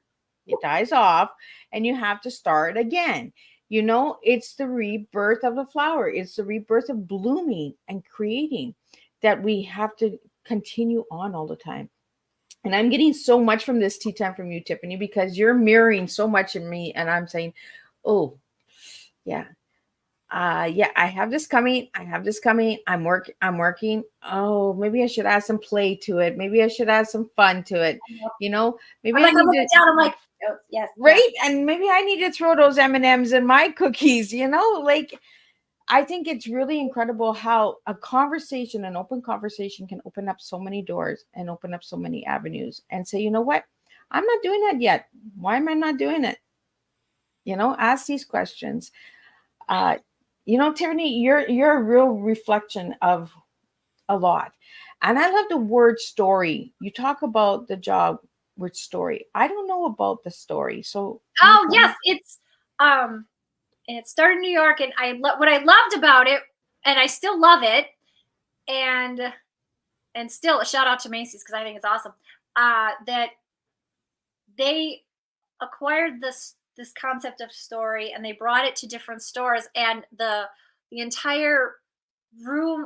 it dies off and you have to start again. You know, it's the rebirth of the flower. It's the rebirth of blooming and creating that we have to continue on all the time. And I'm getting so much from this tea time from you, Tiffany, because you're mirroring so much in me. And I'm saying, oh, yeah, Yeah, I have this coming. I'm working. Oh, maybe I should add some play to it. Maybe I should add some fun to it. Maybe I'm I like, I'm need looking to, down. I'm like, oh, yes, right? yes. And maybe I need to throw those M&Ms in my cookies, like I think it's really incredible how an open conversation can open up so many doors and open up so many avenues and say, you know what? I'm not doing that yet. Why am I not doing it? Ask these questions. Uh, Tiffany, you're a real reflection of a lot. And I love the word story. You talk about the job with story. I don't know about the story. So can you Oh, tell me? yes, it's and it started in New York, and what I loved about it, and I still love it, and still a shout out to Macy's because I think it's awesome. That they acquired this concept of story, and they brought it to different stores, and the entire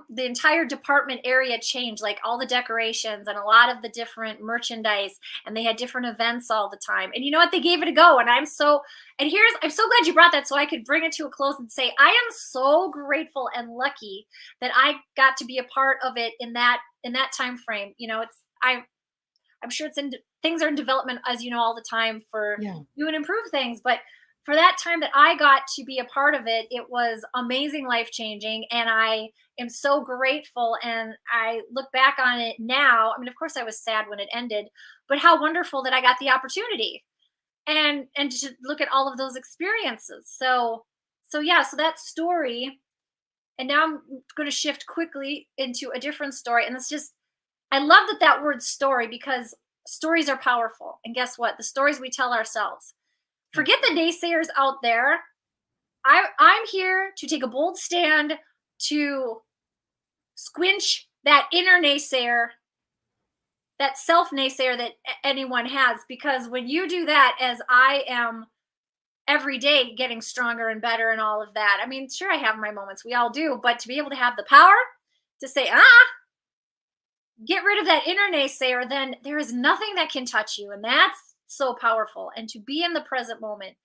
the entire department area changed, like all the decorations and a lot of the different merchandise, and they had different events all the time. And you know what, they gave it a go, and I'm so glad you brought that so I could bring it to a close and say I am so grateful and lucky that I got to be a part of it in that time frame. It's I'm sure things are in development, as you know, all the time for Yeah. new and improve things. But for that time that I got to be a part of it, it was amazing, life changing. And I am so grateful. And I look back on it now. I mean, of course I was sad when it ended, but how wonderful that I got the opportunity and to look at all of those experiences. So yeah, so that story. And now I'm going to shift quickly into a different story. And it's just, I love that word story, because stories are powerful. And guess what? The stories we tell ourselves. Forget the naysayers out there. I'm here to take a bold stand to squinch that inner naysayer, that self naysayer that anyone has. Because when you do that, as I am every day getting stronger and better and all of that, I mean, sure, I have my moments. We all do. But to be able to have the power to say, get rid of that inner naysayer, then there is nothing that can touch you. And that's so powerful. And to be in the present moment.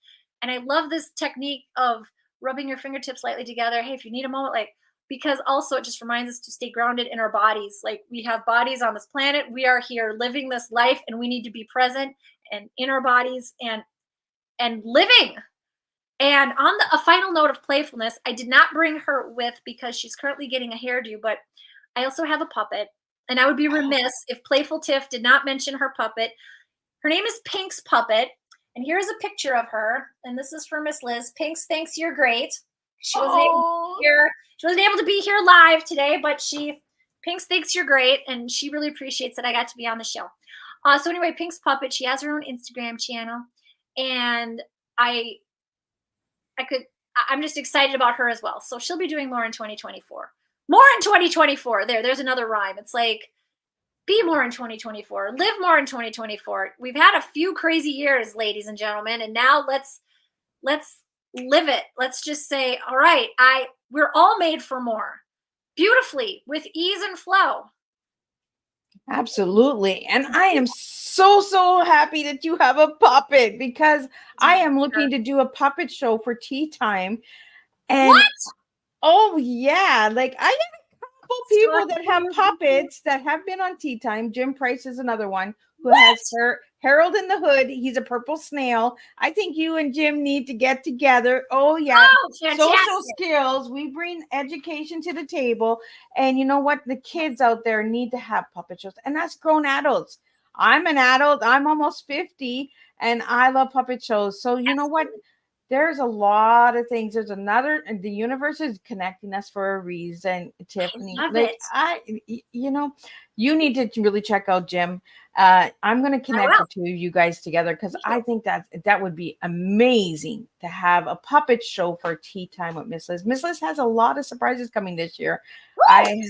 And I love this technique of rubbing your fingertips lightly together. Hey, if you need a moment, because also it just reminds us to stay grounded in our bodies. Like, we have bodies on this planet. We are here living this life, and we need to be present and in our bodies and living. And on a final note of playfulness, I did not bring her with because she's currently getting a hairdo, but I also have a puppet. And I would be remiss if Playful Tif did not mention her puppet. Her name is Pink's Puppet. And here's a picture of her. And this is for Miss Liz. Pink's thanks, you're great. She wasn't able to be here live today, but Pink's thinks you're great. And she really appreciates that I got to be on the show. So anyway, Pink's Puppet, she has her own Instagram channel. And I'm just excited about her as well. So she'll be doing more in 2024. More in 2024. There's another rhyme. It's like, be more in 2024. Live more in 2024. We've had a few crazy years, ladies and gentlemen, and now let's live it. Let's just say, all right, we're all made for more. Beautifully, with ease and flow. Absolutely. And I am so happy that you have a puppet, because I am looking to do a puppet show for Teatime. And what? Oh yeah, like I got a couple people that have puppets that have been on Teatime. Jim Price is another one who has Harold in the Hood. He's a purple snail. I think you and Jim need to get together. Oh yeah, social skills. We bring education to the table, and you know what? The kids out there need to have puppet shows, and that's grown adults. I'm an adult. I'm almost 50, and I love puppet shows. So you know what? There's a lot of things. The universe is connecting us for a reason, Tiffany. You need to really check out Jim. I'm going to connect the two of you guys together, because I think that would be amazing to have a puppet show for Teatime with Miss Liz. Miss Liz has a lot of surprises coming this year. I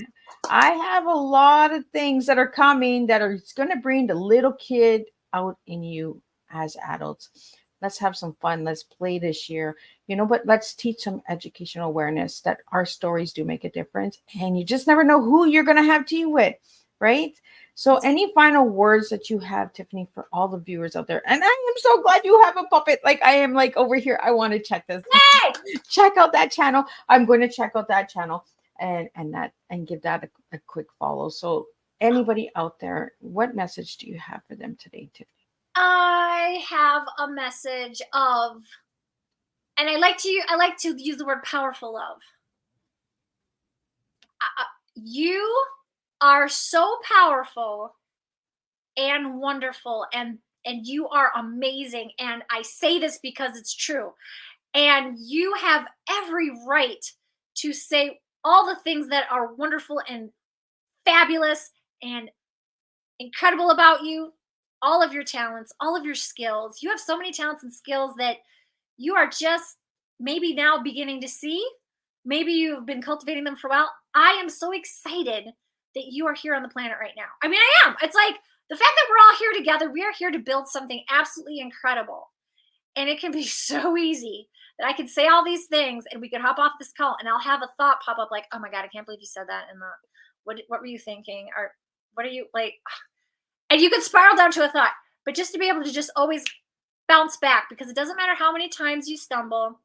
have a lot of things that are coming that are going to bring the little kid out in you as adults. Let's have some fun. Let's play this year. But let's teach some educational awareness that our stories do make a difference. And you just never know who you're going to have tea with, right? So any final words that you have, Tiffany, for all the viewers out there? And I am so glad you have a puppet. Like, I am like over here. I want to check this. check out that channel. I'm going to check out that channel and give that a quick follow. So anybody out there, what message do you have for them today, Tiffany? I have a message of, and I like to use the word powerful love. You are so powerful and wonderful, and you are amazing. And I say this because it's true. And you have every right to say all the things that are wonderful and fabulous and incredible about you, all of your talents, all of your skills. You have so many talents and skills that you are just maybe now beginning to see. Maybe you've been cultivating them for a while. I am so excited that you are here on the planet right now. I mean, I am. It's like the fact that we're all here together, we are here to build something absolutely incredible. And it can be so easy that I can say all these things and we can hop off this call and I'll have a thought pop up like, oh my God, I can't believe you said that. And what were you thinking? Or what are you like? And you could spiral down to a thought, but just to be able to just always bounce back, because it doesn't matter how many times you stumble.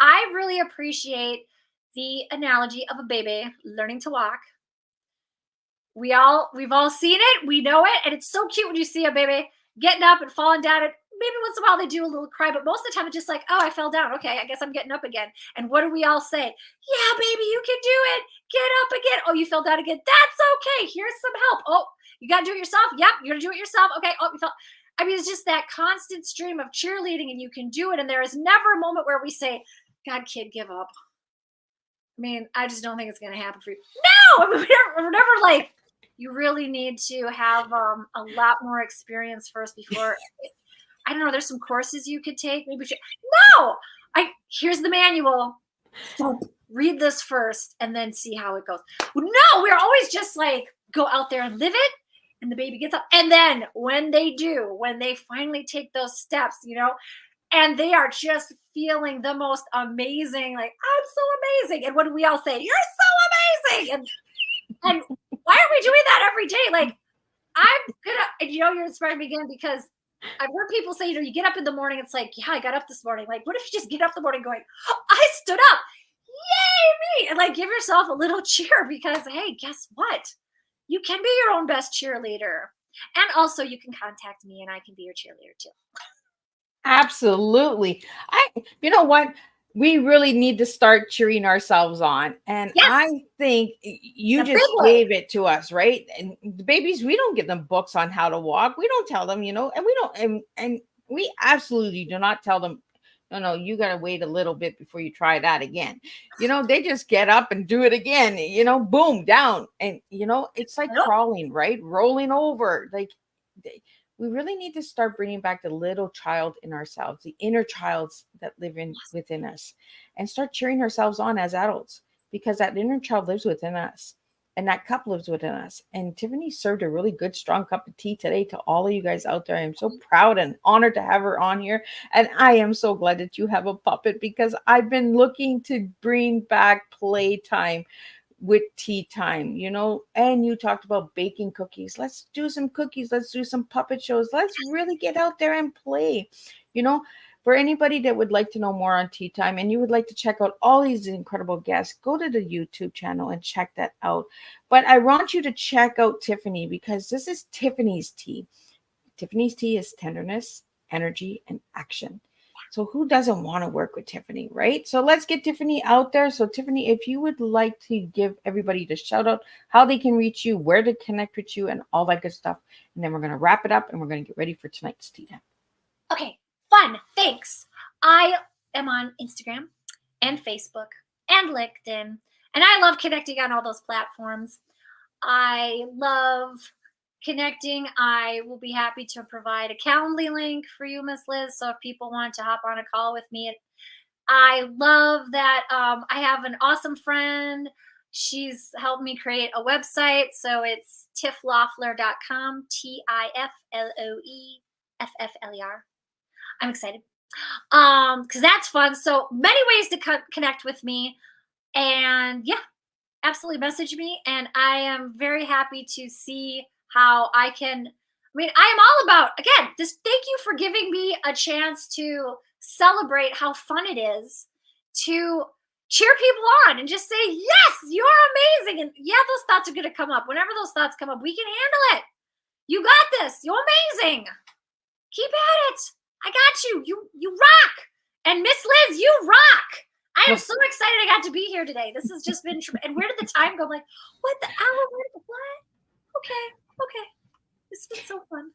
I really appreciate the analogy of a baby learning to walk. We've all seen it, we know it, and it's so cute when you see a baby getting up and falling down. And maybe once in a while they do a little cry, but most of the time it's just like, oh, I fell down. Okay, I guess I'm getting up again. And what do we all say? Yeah, baby, you can do it. Get up again. Oh, you fell down again. That's okay. Here's some help. Oh, you got to do it yourself. Yep, you're going to do it yourself. Okay. Oh, you fell. I mean, it's just that constant stream of cheerleading, and you can do it. And there is never a moment where we say, God, kid, give up. I mean, I just don't think it's going to happen for you. No, I mean, we're never like, you really need to have a lot more experience first before. I don't know. There's some courses you could take. Maybe no. Here's the manual. So read this first and then see how it goes. No, we're always just like go out there and live it. And the baby gets up. And then when they finally take those steps, and they are just feeling the most amazing, like, I'm so amazing. And what do we all say? You're so amazing. And why are we doing that every day? Like, I'm gonna, you're inspiring me again, because I've heard people say, you get up in the morning, it's like, yeah, I got up this morning. Like, what if you just get up in the morning going, oh, I stood up. Yay, me. And like, give yourself a little cheer, because, hey, guess what? You can be your own best cheerleader. And also you can contact me and I can be your cheerleader too. Absolutely. You know what? We really need to start cheering ourselves on. And Yes. I think you just gave it to us, right? And the babies, we don't give them books on how to walk. We don't tell them, and we don't, and we absolutely do not tell them, no, you got to wait a little bit before you try that again. They just get up and do it again, boom, down. And, it's like crawling, right? Rolling over. Like, we really need to start bringing back the little child in ourselves, the inner childs that live within us, and start cheering ourselves on as adults, because that inner child lives within us and that cup lives within us. And Tiffany served a really good, strong cup of tea today to all of you guys out there. I'm so proud and honored to have her on here. And I am so glad that you have a puppet, because I've been looking to bring back playtime with Teatime, and you talked about baking cookies. Let's do some cookies. Let's do some puppet shows. Let's really get out there and play. For anybody that would like to know more on Teatime and you would like to check out all these incredible guests, go to the YouTube channel and check that out. But I want you to check out Tiffany, because this is Tiffany's tea. Tiffany's tea is tenderness, energy, and action. So who doesn't want to work with Tiffany, right? So let's get Tiffany out there. So Tiffany, if you would like to give everybody the shout out, how they can reach you, where to connect with you, and all that good stuff. And then we're going to wrap it up and we're going to get ready for tonight's tea time. Okay, fun. Thanks. I am on Instagram and Facebook and LinkedIn, and I love connecting on all those platforms. I love connecting. I will be happy to provide a Calendly link for you, Miss Liz. So if people want to hop on a call with me, I love that. I have an awesome friend. She's helped me create a website. So it's tifloeffler.com, TIFLOEFFLER. I'm excited because that's fun. So many ways to connect with me. And yeah, absolutely message me. And I am very happy to see how I am all about, again, thank you for giving me a chance to celebrate how fun it is to cheer people on and just say, yes, you're amazing. And yeah, those thoughts are going to come up. Whenever those thoughts come up, we can handle it. You got this. You're amazing. Keep at it. I got you. You rock. And Miss Liz, you rock. I am so excited I got to be here today. This has just been, and where did the time go? I'm like, what the hour? What? Okay. This has been so fun.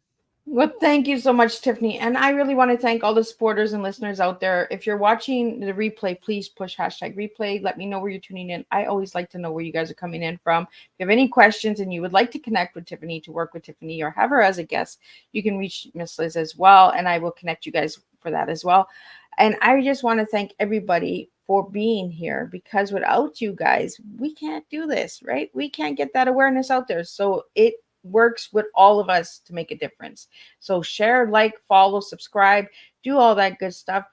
Well, thank you so much, Tiffany. And I really want to thank all the supporters and listeners out there. If you're watching the replay, please push #replay. Let me know where you're tuning in. I always like to know where you guys are coming in from. If you have any questions and you would like to connect with Tiffany, to work with Tiffany, or have her as a guest, you can reach Miss Liz as well. And I will connect you guys for that as well. And I just want to thank everybody for being here, because without you guys, we can't do this, right? We can't get that awareness out there. So it works with all of us to make a difference. So share, like, follow, subscribe, do all that good stuff.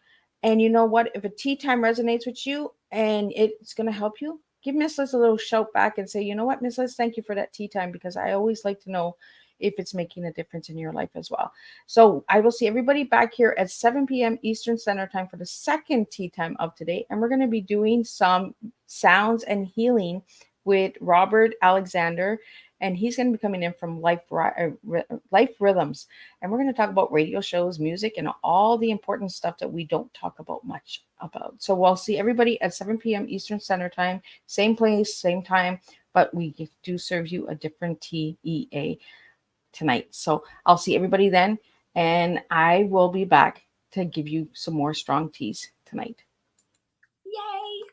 And you know what? If a tea time resonates with you and it's going to help you, give Miss Liz a little shout back and say, you know what, Miss Liz, thank you for that tea time, because I always like to know if it's making a difference in your life as well. So I will see everybody back here at 7 p.m. Eastern Standard Time for the second tea time of today. And we're going to be doing some sounds and healing with Robert Alexander. And he's going to be coming in from Life Rhythms. And we're going to talk about radio shows, music, and all the important stuff that we don't talk about much about. So we'll see everybody at 7 p.m. Eastern Standard Time. Same place, same time. But we do serve you a different TEA tonight. So I'll see everybody then. And I will be back to give you some more strong teas tonight. Yay!